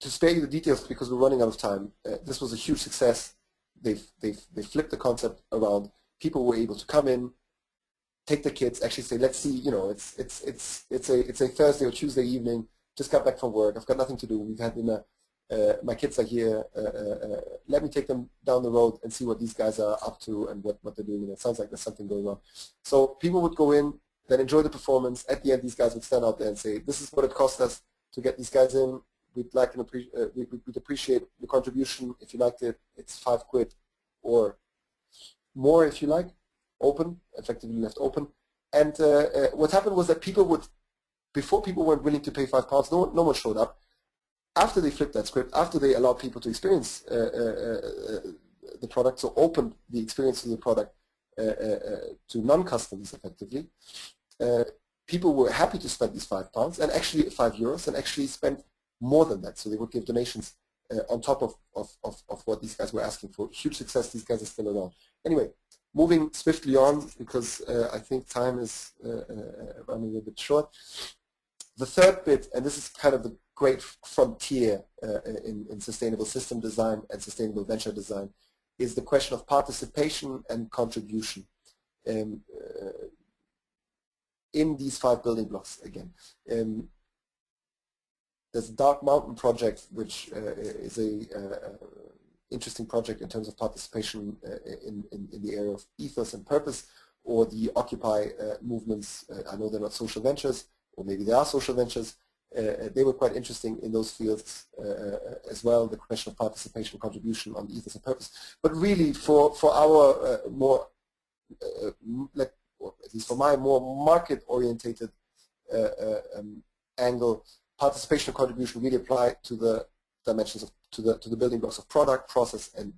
spare you the details because we're running out of time, this was a huge success. They flipped the concept around. People were able to come in, take their kids, actually say, let's see, it's a Thursday or Tuesday evening, just got back from work, I've got nothing to do, we've had dinner, my kids are here, let me take them down the road and see what these guys are up to and what they're doing, and it sounds like there's something going on. So people would go in, then enjoy the performance. At the end, these guys would stand out there and say, this is what it cost us to get these guys in. We'd like and we'd appreciate the contribution. If you liked it, it's 5 quid or more if you like. Open, effectively left open. And what happened was that people would, before people weren't willing to pay £5, no one showed up. After they flipped that script, after they allowed people to experience the product, so opened the experience of the product to non-customers effectively, people were happy to spend these £5 and actually €5 and actually spent more than that. So they would give donations on top of what these guys were asking for. Huge success. These guys are still around. Anyway, moving swiftly on, because I think time is running a little bit short. The third bit, and this is kind of the great frontier in sustainable system design and sustainable venture design, is the question of participation and contribution in these 5 building blocks again. There's a Dark Mountain project, which is a interesting project in terms of participation in the area of ethos and purpose, or the Occupy movements. I know they're not social ventures, or maybe they are social ventures. They were quite interesting in those fields as well, the question of participation, contribution on the ethos and purpose. But really, for our more, at least for my more market-orientated angle, participation and contribution really apply to the dimensions of to the building blocks of product, process, and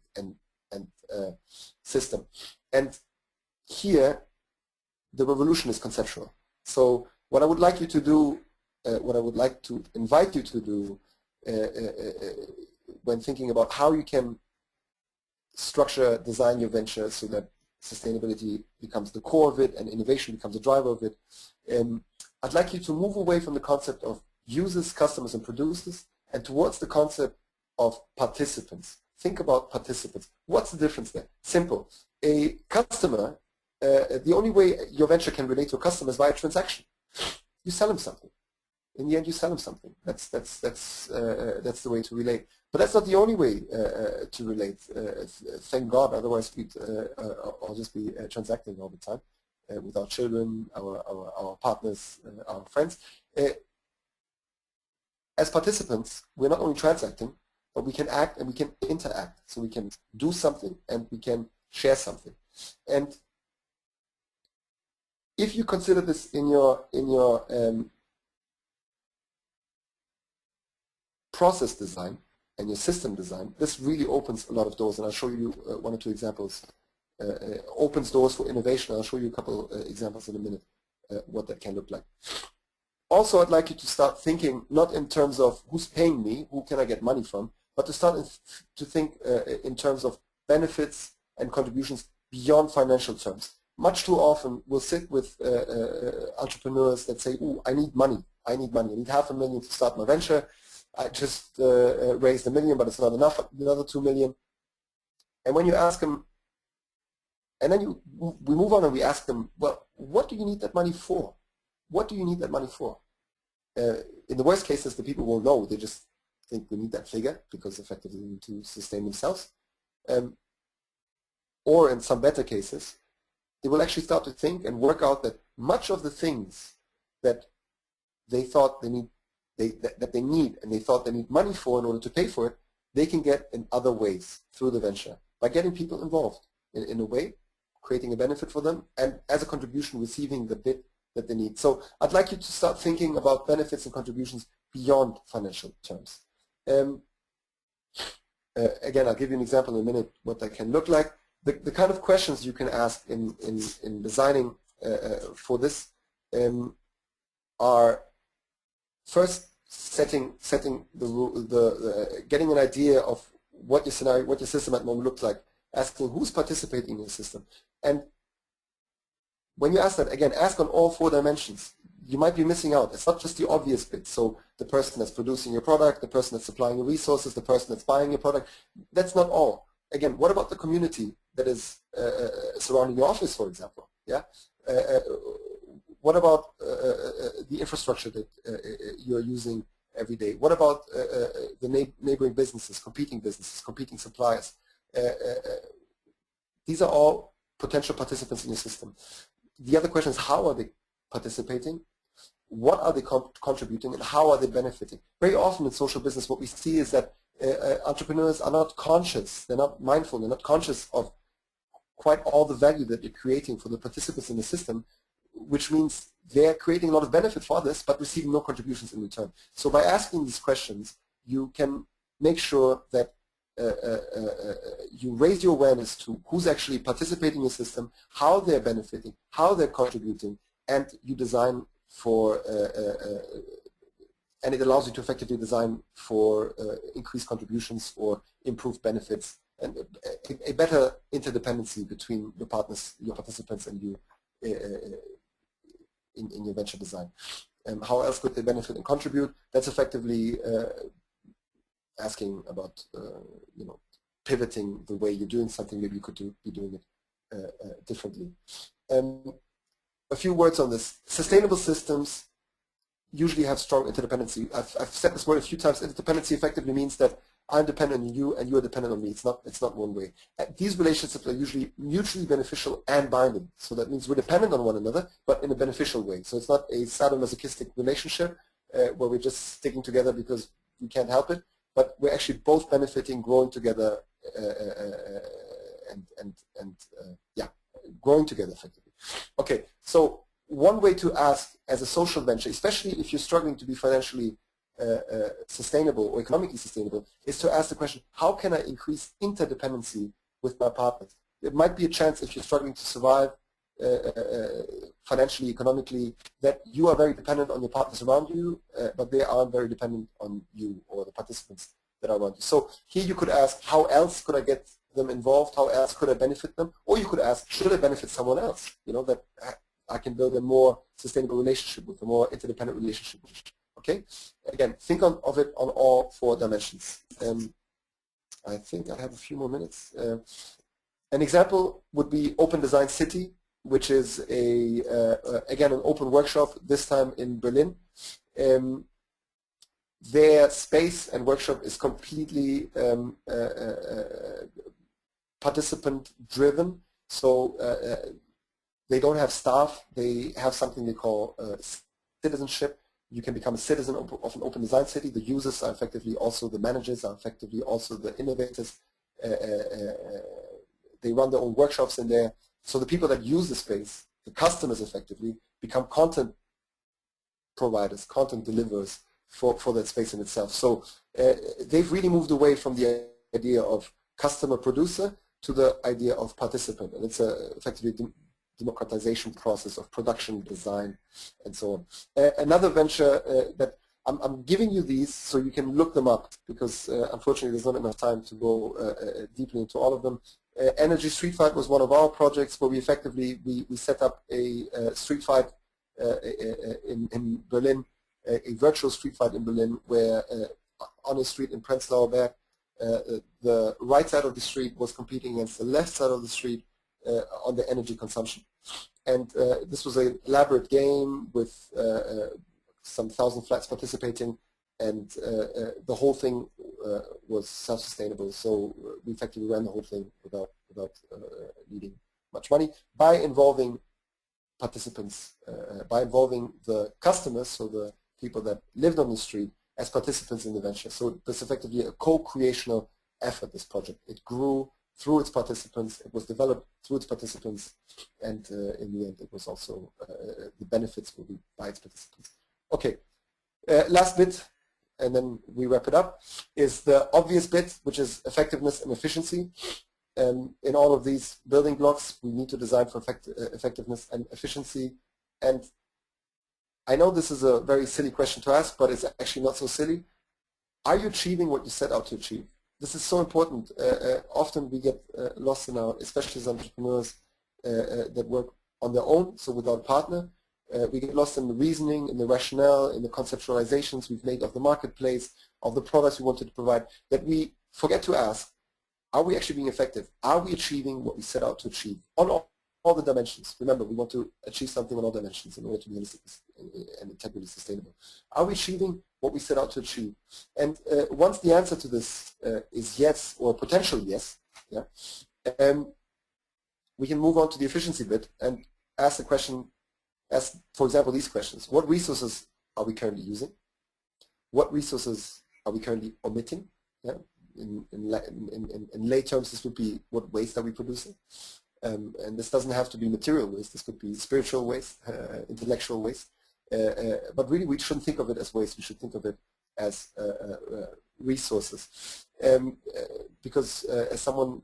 system. And here, the revolution is conceptual. So what I would like you to do, what I would like to invite you to do when thinking about how you can structure, design your venture so that sustainability becomes the core of it and innovation becomes the driver of it, I'd like you to move away from the concept of users, customers, and producers and towards the concept of participants. Think about participants. What's the difference there? Simple. A customer, the only way your venture can relate to a customer is via transaction. You sell him something. In the end, you sell them something. That's the way to relate. But that's not the only way to relate. Thank God. Otherwise, we'd all just be transacting all the time with our children, our partners, our friends. As participants, we're not only transacting, but we can act and we can interact. So we can do something and we can share something. And if you consider this in your process design and your system design, this really opens a lot of doors, and I'll show you one or two examples. Opens doors for innovation. I'll show you a couple examples in a minute what that can look like. Also, I'd like you to start thinking not in terms of who's paying me, who can I get money from, but to start to think in terms of benefits and contributions beyond financial terms. Much too often we'll sit with entrepreneurs that say, "Ooh, I need money. I need $500,000 to start my venture. I just raised $1 million, but it's not enough, another 2 million." And when you ask them, and then we move on and we ask them, well, what do you need that money for? What do you need that money for? In the worst cases, the people will know. They just think we need that figure because effectively they need to sustain themselves. Or in some better cases, they will actually start to think and work out that much of the things that they thought they need and they thought they need money for in order to pay for it, they can get in other ways through the venture by getting people involved in a way, creating a benefit for them, and as a contribution receiving the bit that they need. So I'd like you to start thinking about benefits and contributions beyond financial terms. Again, I'll give you an example in a minute what that can look like. The kind of questions you can ask in designing for this are first setting getting an idea of what your scenario, what your system at the moment looks like, asking who's participating in your system. And when you ask that, again, ask on all 4 dimensions. You might be missing out. It's not just the obvious bit. So the person that's producing your product, the person that's supplying your resources, the person that's buying your product, that's not all. Again, what about the community that is surrounding your office, for example? Yeah. What about the infrastructure that you're using every day? What about the neighboring businesses, competing suppliers? These are all potential participants in your system. The other question is, how are they participating? What are they contributing, and how are they benefiting? Very often in social business, what we see is that entrepreneurs are not conscious, they're not mindful, they're not conscious of quite all the value that they're creating for the participants in the system, which means they're creating a lot of benefit for others, but receiving no contributions in return. So by asking these questions, you can make sure that you raise your awareness to who's actually participating in the system, how they're benefiting, how they're contributing, and you design for and it allows you to effectively design for increased contributions or improved benefits and a better interdependency between your partners, your participants, and you in your venture design. How else could they benefit and contribute? That's effectively asking about pivoting the way you're doing something. Maybe you could be doing it differently. A few words on this. Sustainable systems usually have strong interdependency. I've said this word a few times. Interdependency effectively means that I'm dependent on you and you are dependent on me. It's not one way. These relationships are usually mutually beneficial and binding. So that means we're dependent on one another, but in a beneficial way. So it's not a sadomasochistic relationship where we're just sticking together because we can't help it, but we're actually both benefiting, growing together, yeah, growing together effectively. Okay, so one way to ask as a social venture, especially if you're struggling to be financially sustainable or economically sustainable, is to ask the question, how can I increase interdependency with my partners? It might be a chance if you're struggling to survive financially, economically, that you are very dependent on your partners around you, but they aren't very dependent on you or the participants that are around you. So here you could ask, how else could I get them involved? How else could I benefit them? Or you could ask, should I benefit someone else? That I can build a more sustainable relationship with, a more interdependent relationship with. Okay? Again, think of it on all 4 dimensions. I think I have a few more minutes. An example would be Open Design City, which is again an open workshop, this time in Berlin. Their space and workshop is completely participant driven. So they don't have staff. They have something they call citizenship. You can become a citizen of an open design city. The users are effectively also the managers, are effectively also the innovators. They run their own workshops in there. So the people that use the space, the customers effectively, become content providers, content deliverers for that space in itself. So they've really moved away from the idea of customer producer to the idea of participant. And it's effectively democratization process of production, design, and so on. Another venture that I'm giving you these so you can look them up, because unfortunately there's not enough time to go deeply into all of them. Energy Street Fight was one of our projects where we effectively we set up a street fight in Berlin, a virtual street fight in Berlin, where on a street in Prenzlauer Berg, the right side of the street was competing against the left side of the street on the energy consumption. And this was an elaborate game with some 1,000 flats participating, and the whole thing was self-sustainable. So we effectively ran the whole thing without needing much money by involving participants, by involving the customers, so the people that lived on the street, as participants in the venture. So it was effectively a co-creational effort, this project. It grew through its participants, it was developed through its participants, and in the end it was also, the benefits will be by its participants. Okay, last bit, and then we wrap it up, is the obvious bit, which is effectiveness and efficiency. In all of these building blocks, we need to design for effectiveness and efficiency. And I know this is a very silly question to ask, but it's actually not so silly. Are you achieving what you set out to achieve? This is so important. Often we get lost in our, especially as entrepreneurs that work on their own, so without a partner. We get lost in the reasoning, in the rationale, in the conceptualizations we've made of the marketplace, of the products we wanted to provide, that we forget to ask, are we actually being effective? Are we achieving what we set out to achieve on all the dimensions? Remember, we want to achieve something on all dimensions in order to be holistic and integrally sustainable. Are we achieving what we set out to achieve? And once the answer to this is yes, or potential yes, yeah, we can move on to the efficiency bit and ask the question, as for example these questions. What resources are we currently using? What resources are we currently omitting? Yeah? In lay terms, this would be what waste are we producing? And this doesn't have to be material waste. This could be spiritual waste, intellectual waste. But really, we shouldn't think of it as waste. We should think of it as resources. Because as someone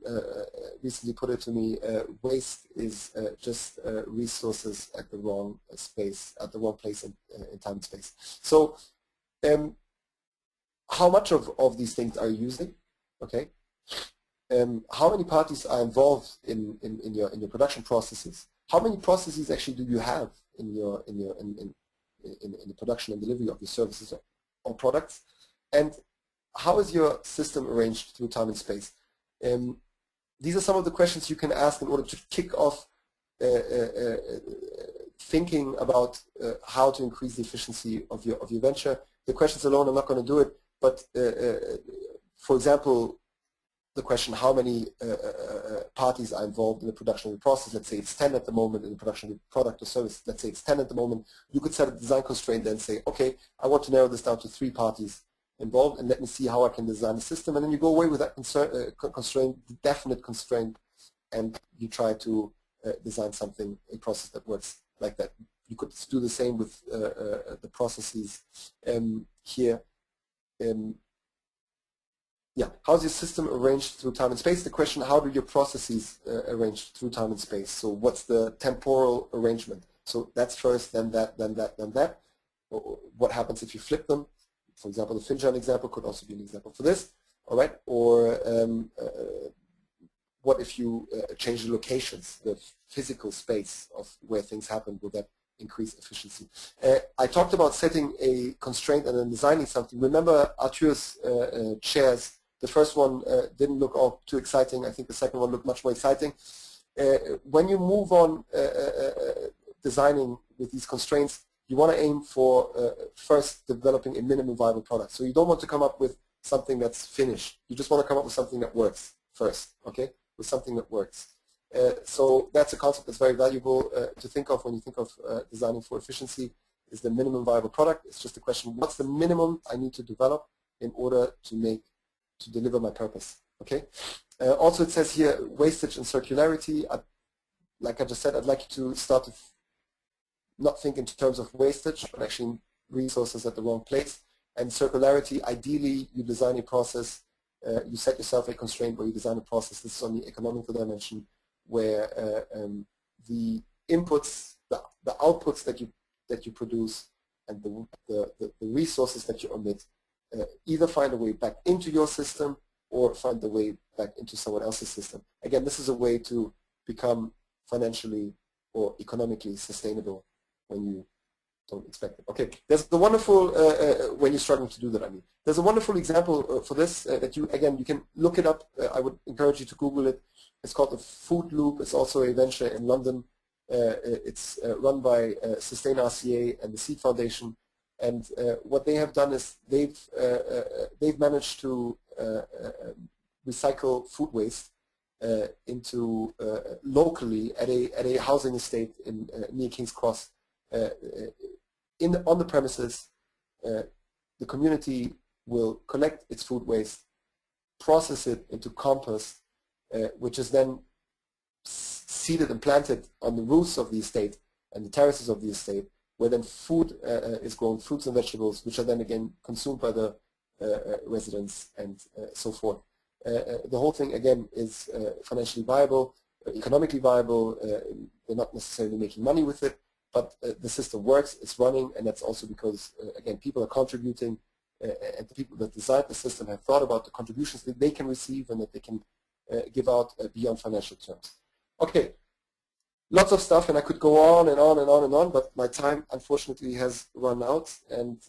recently put it to me, waste is just resources at the wrong space, at the wrong place in time and space. So How much of these things are you using? Okay. How many parties are involved in your production processes? How many processes actually do you have in the production and delivery of your services or products? And how is your system arranged through time and space? These are some of the questions you can ask in order to kick off thinking about how to increase the efficiency of your venture. The questions alone, I'm not going to do it, but for example, the question how many parties are involved in the production of the process. Let's say it's 10 at the moment in the production of the product or service. Let's say it's 10 at the moment. You could set a design constraint and say, okay, I want to narrow this down to 3 parties involved, and let me see how I can design the system. And then you go away with that constraint, definite constraint, and you try to design something, a process that works like that. You could do the same with the processes here. Yeah, how's your system arranged through time and space? The question, how do your processes arrange through time and space? So what's the temporal arrangement? So that's first, then that, then that, then that. What happens if you flip them? For example, the Finjan example could also be an example for this. All right, or what if you change the locations, the physical space of where things happen? Will that increase efficiency? I talked about setting a constraint and then designing something. Remember Arthur's chairs. The first one didn't look all too exciting. I think the second one looked much more exciting. When you move on designing with these constraints, you want to aim for first developing a minimum viable product. So you don't want to come up with something that's finished. You just want to come up with something that works first, okay? With something that works. So that's a concept that's very valuable to think of when you think of designing for efficiency, is the minimum viable product. It's just a question, what's the minimum I need to develop in order to deliver my purpose, okay? Also it says here, wastage and circularity. Like I just said, I'd like you to start to not think in terms of wastage, but actually resources at the wrong place. And circularity, ideally you design a process, you set yourself a constraint where you design a process. This is on the economical dimension, where the inputs, the outputs that you produce, and the resources that you omit either find a way back into your system or find a way back into someone else's system. Again, this is a way to become financially or economically sustainable when you don't expect it. Okay, there's the wonderful, when you're struggling to do that, I mean. There's a wonderful example for this that you can look it up. I would encourage you to Google it. It's called the Food Loop. It's also a venture in London. It's run by Sustain RCA and the Seed Foundation. And what they have done is they've managed to recycle food waste into locally at a housing estate in near King's Cross. On the premises, the community will collect its food waste, process it into compost, which is then seeded and planted on the roofs of the estate and the terraces of the estate, where then food is grown, fruits and vegetables, which are then again consumed by the residents and so forth. The whole thing again is financially viable, economically viable. They're not necessarily making money with it, but the system works, it's running, and that's also because, again, people are contributing, and the people that designed the system have thought about the contributions that they can receive and that they can give out beyond financial terms. Okay, lots of stuff, and I could go on and on and on and on, but my time, unfortunately, has run out, and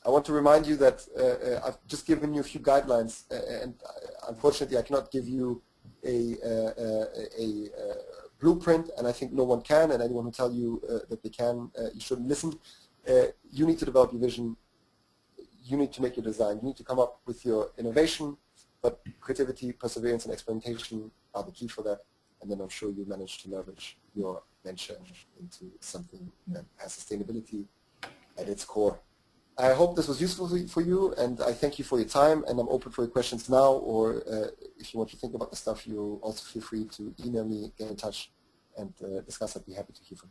I want to remind you that I've just given you a few guidelines, and unfortunately, I cannot give you a blueprint, and I think no one can, and anyone who tell you that they can, you shouldn't listen. You need to develop your vision. You need to make your design. You need to come up with your innovation, but creativity, perseverance, and experimentation are the key for that, and then I'm sure you'll manage to leverage your venture into something that has sustainability at its core. I hope this was useful for you, and I thank you for your time, and I'm open for your questions now, or if you want to think about the stuff, you also feel free to email me, get in touch, and discuss. I'd be happy to hear from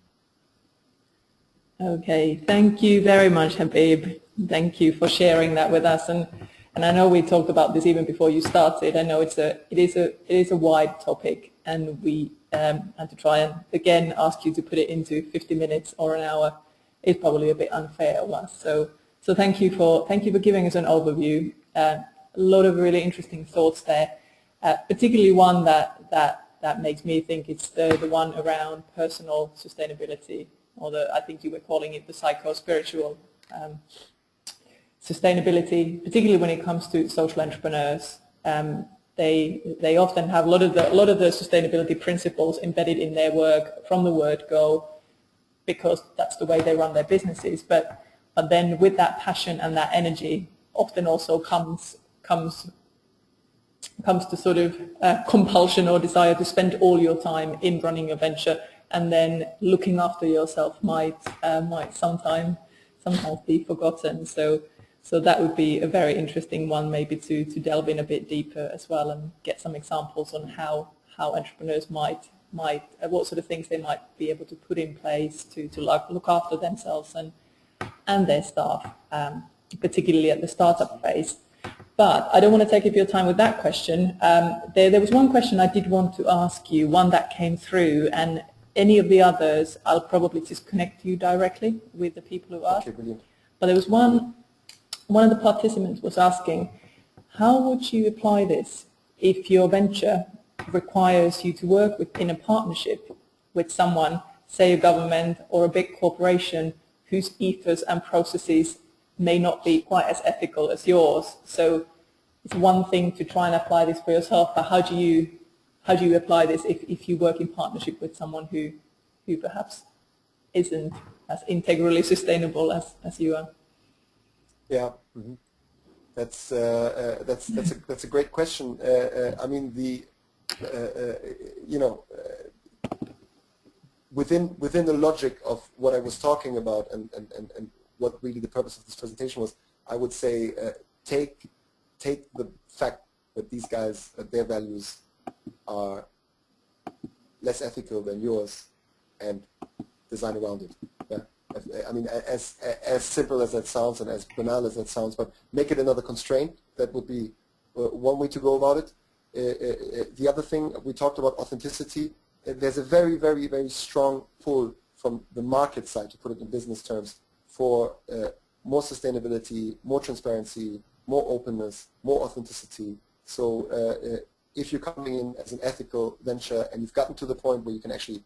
you. Okay, thank you very much, Habib. Thank you for sharing that with us, and I know we talked about this even before you started. I know it is a wide topic, and we had to try and again ask you to put it into 50 minutes or an hour. Is probably a bit unfair of us. So So thank you for giving us an overview. A lot of really interesting thoughts there, particularly one that makes me think it's the one around personal sustainability, or I think you were calling it the psycho-spiritual sustainability, particularly when it comes to social entrepreneurs. They often have a lot of the sustainability principles embedded in their work from the word go, because that's the way they run their businesses. But then with that passion and that energy, often also comes to sort of compulsion or desire to spend all your time in running a venture, and then looking after yourself might sometimes be forgotten. So that would be a very interesting one, maybe to delve in a bit deeper as well, and get some examples on how entrepreneurs might what sort of things they might be able to put in place to look after themselves and their staff, particularly at the startup phase. But I don't want to take up your time with that question. There was one question I did want to ask you, one that came through, and any of the others, I'll probably just connect you directly with the people who asked. Okay, brilliant. But there was one of the participants was asking, how would you apply this if your venture requires you to work in a partnership with someone, say a government or a big corporation, whose ethos and processes may not be quite as ethical as yours? So it's one thing to try and apply this for yourself, but how do you apply this if you work in partnership with someone who perhaps isn't as integrally sustainable as you are? Yeah, mm-hmm. That's a great question. I mean, within the logic of what I was talking about and what really the purpose of this presentation was, I would say take the fact that these guys, that their values are less ethical than yours, and design around it. Yeah? I mean, as simple as that sounds and as banal as that sounds, but make it another constraint. That would be one way to go about it. The other thing, we talked about authenticity. There's a very, very, very strong pull from the market side, to put it in business terms, for more sustainability, more transparency, more openness, more authenticity. So if you're coming in as an ethical venture and you've gotten to the point where you can actually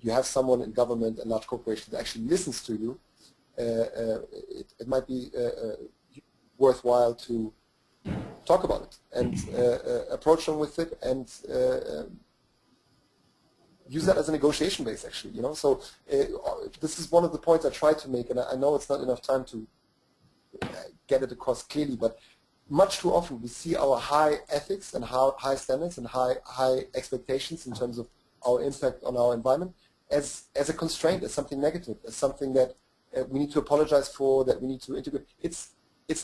you have someone in government and large corporations that actually listens to you, it might be worthwhile to talk about it and approach them with it, and use that as a negotiation base, actually. So this is one of the points I try to make, and I know it's not enough time to get it across clearly, but much too often we see our high ethics and high standards and high expectations in terms of our impact on our environment as a constraint, as something negative, as something that we need to apologize for, that we need to integrate. It's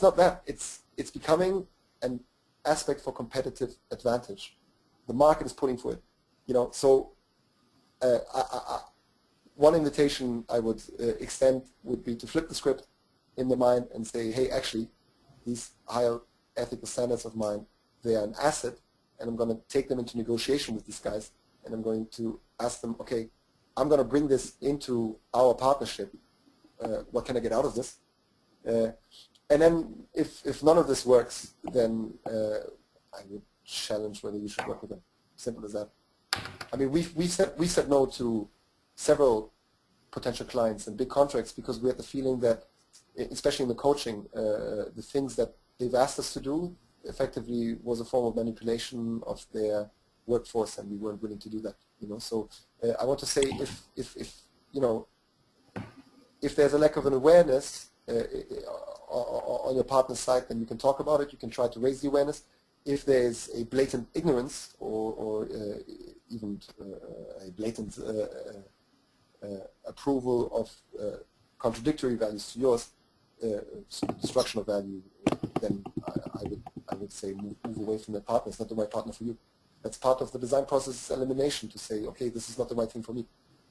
not that. It's becoming an aspect for competitive advantage. The market is pulling for it. So one invitation I would extend would be to flip the script in the mind and say, hey, actually, these higher ethical standards of mine, they are an asset, and I'm going to take them into negotiation with these guys, and I'm going to ask them, okay, I'm going to bring this into our partnership. What can I get out of this? And then if none of this works, then I would challenge whether you should work with them. Simple as that. I mean, we said no to several potential clients and big contracts because we had the feeling that, especially in the coaching, the things that they've asked us to do effectively was a form of manipulation of their workforce, and we weren't willing to do that. So I want to say, if there's a lack of an awareness on your partner's side, then you can talk about it. You can try to raise the awareness. If there's a blatant ignorance or even a blatant approval of contradictory values to yours, destruction of value, then I would say move away from that partner. It's not the right partner for you. That's part of the design process elimination, to say, okay, this is not the right thing for me.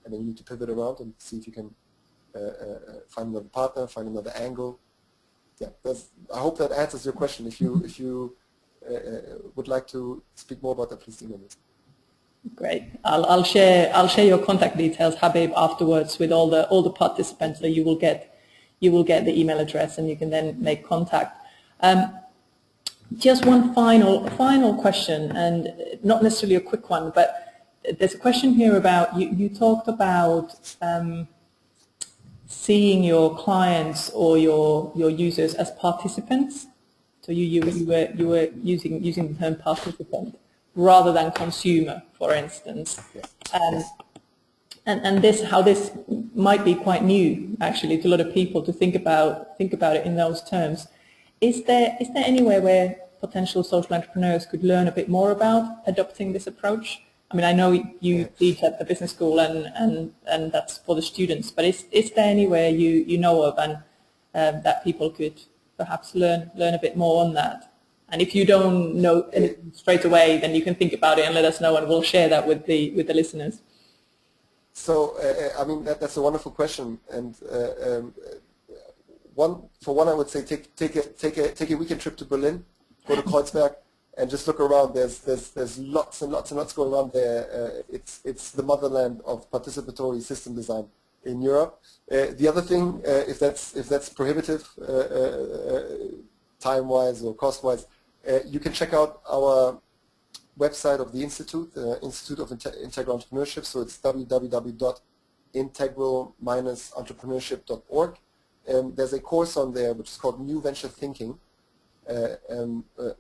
And then you need to pivot around and see if you can find another partner, find another angle. Yeah, I hope that answers your question. If you would like to speak more about that, please email me. Great. I'll share your contact details, Habib, afterwards with all the participants, so you will get you will get the email address and you can then make contact. Just one final question, and not necessarily a quick one, but there's a question here about, you talked about seeing your clients or your users as participants. So you were using the term participant rather than consumer, for instance. Yes. And how this might be quite new actually to a lot of people to think about it in those terms. Is there anywhere where potential social entrepreneurs could learn a bit more about adopting this approach? I mean, I know you teach at the business school and that's for the students, but is there anywhere you know of and that people could perhaps learn a bit more on that? And if you don't know anything straight away, then you can think about it and let us know, and we'll share that with the listeners. So, I mean, that's a wonderful question, and one, I would say take a weekend trip to Berlin, go to Kreuzberg, and just look around. There's lots and lots going on there. It's the motherland of participatory system design in Europe. The other thing, if that's prohibitive time-wise or cost-wise, you can check out our website of the Institute, Institute of Integral Entrepreneurship. So it's www.integral-entrepreneurship.org. There's a course on there which is called New Venture Thinking,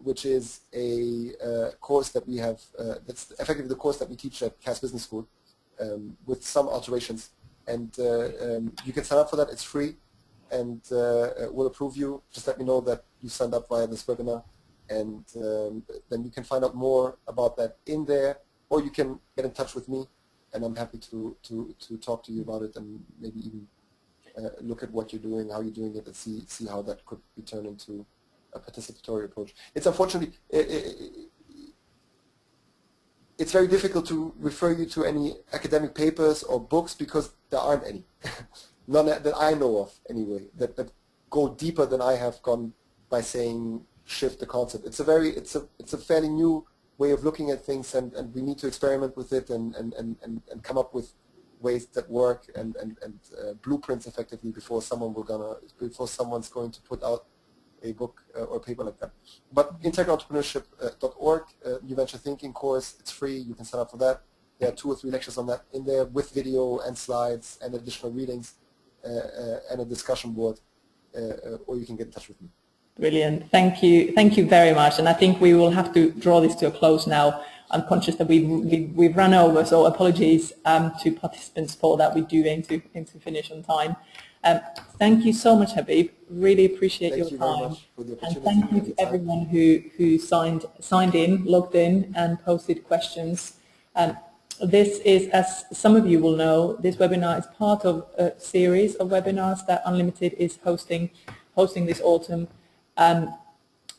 which is a course that we have, that's effectively the course that we teach at Cass Business School, with some alterations. And you can sign up for that. It's free, and we'll approve you. Just let me know that you signed up via this webinar, and then you can find out more about that in there, or you can get in touch with me, and I'm happy to talk to you about it, and maybe even look at what you're doing, how you're doing it, and see how that could be turned into a participatory approach. It's unfortunately, it's very difficult to refer you to any academic papers or books because there aren't any. None that I know of anyway, that go deeper than I have gone by saying shift the concept. It's a fairly new way of looking at things, and we need to experiment with it and come up with ways that work and blueprints effectively before someone's going to put out a book or a paper like that. But integralentrepreneurship.org, New Venture Thinking course, it's free. You can sign up for that. There are 2 or 3 lectures on that in there with video and slides and additional readings and a discussion board, or you can get in touch with me. Brilliant. Thank you very much. And I think we will have to draw this to a close now. I'm conscious that we've run over, so apologies to participants for that. We do aim to finish on time. Thank you so much, Habib. Really appreciate your time. Very much for the opportunity. And thank you to everyone who signed in, logged in, and posted questions. This is, as some of you will know, this webinar is part of a series of webinars that Unlimited is hosting this autumn.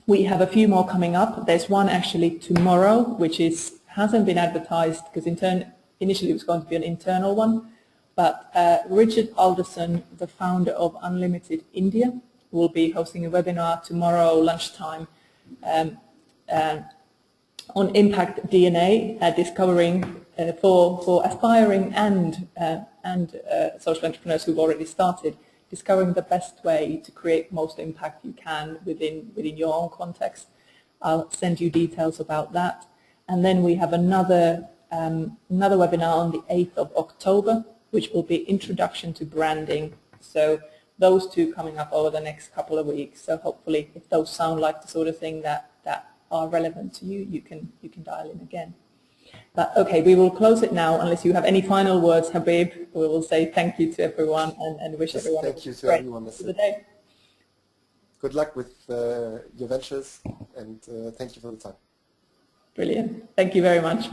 We have a few more coming up. There's one actually tomorrow, which hasn't been advertised because initially it was going to be an internal one. But Richard Alderson, the founder of Unlimited India, will be hosting a webinar tomorrow lunchtime on impact DNA, discovering for aspiring and social entrepreneurs who've already started, discovering the best way to create most impact you can within your own context. I'll send you details about that. And then we have another webinar on the 8th of October, which will be Introduction to Branding. So those 2 coming up over the next couple of weeks. So hopefully, if those sound like the sort of thing that are relevant to you, you can dial in again. But okay, we will close it now. Unless you have any final words, Habib, we will say thank you to everyone and wish everyone thank you to great everyone rest of the day. Good luck with your ventures, and thank you for the time. Brilliant. Thank you very much.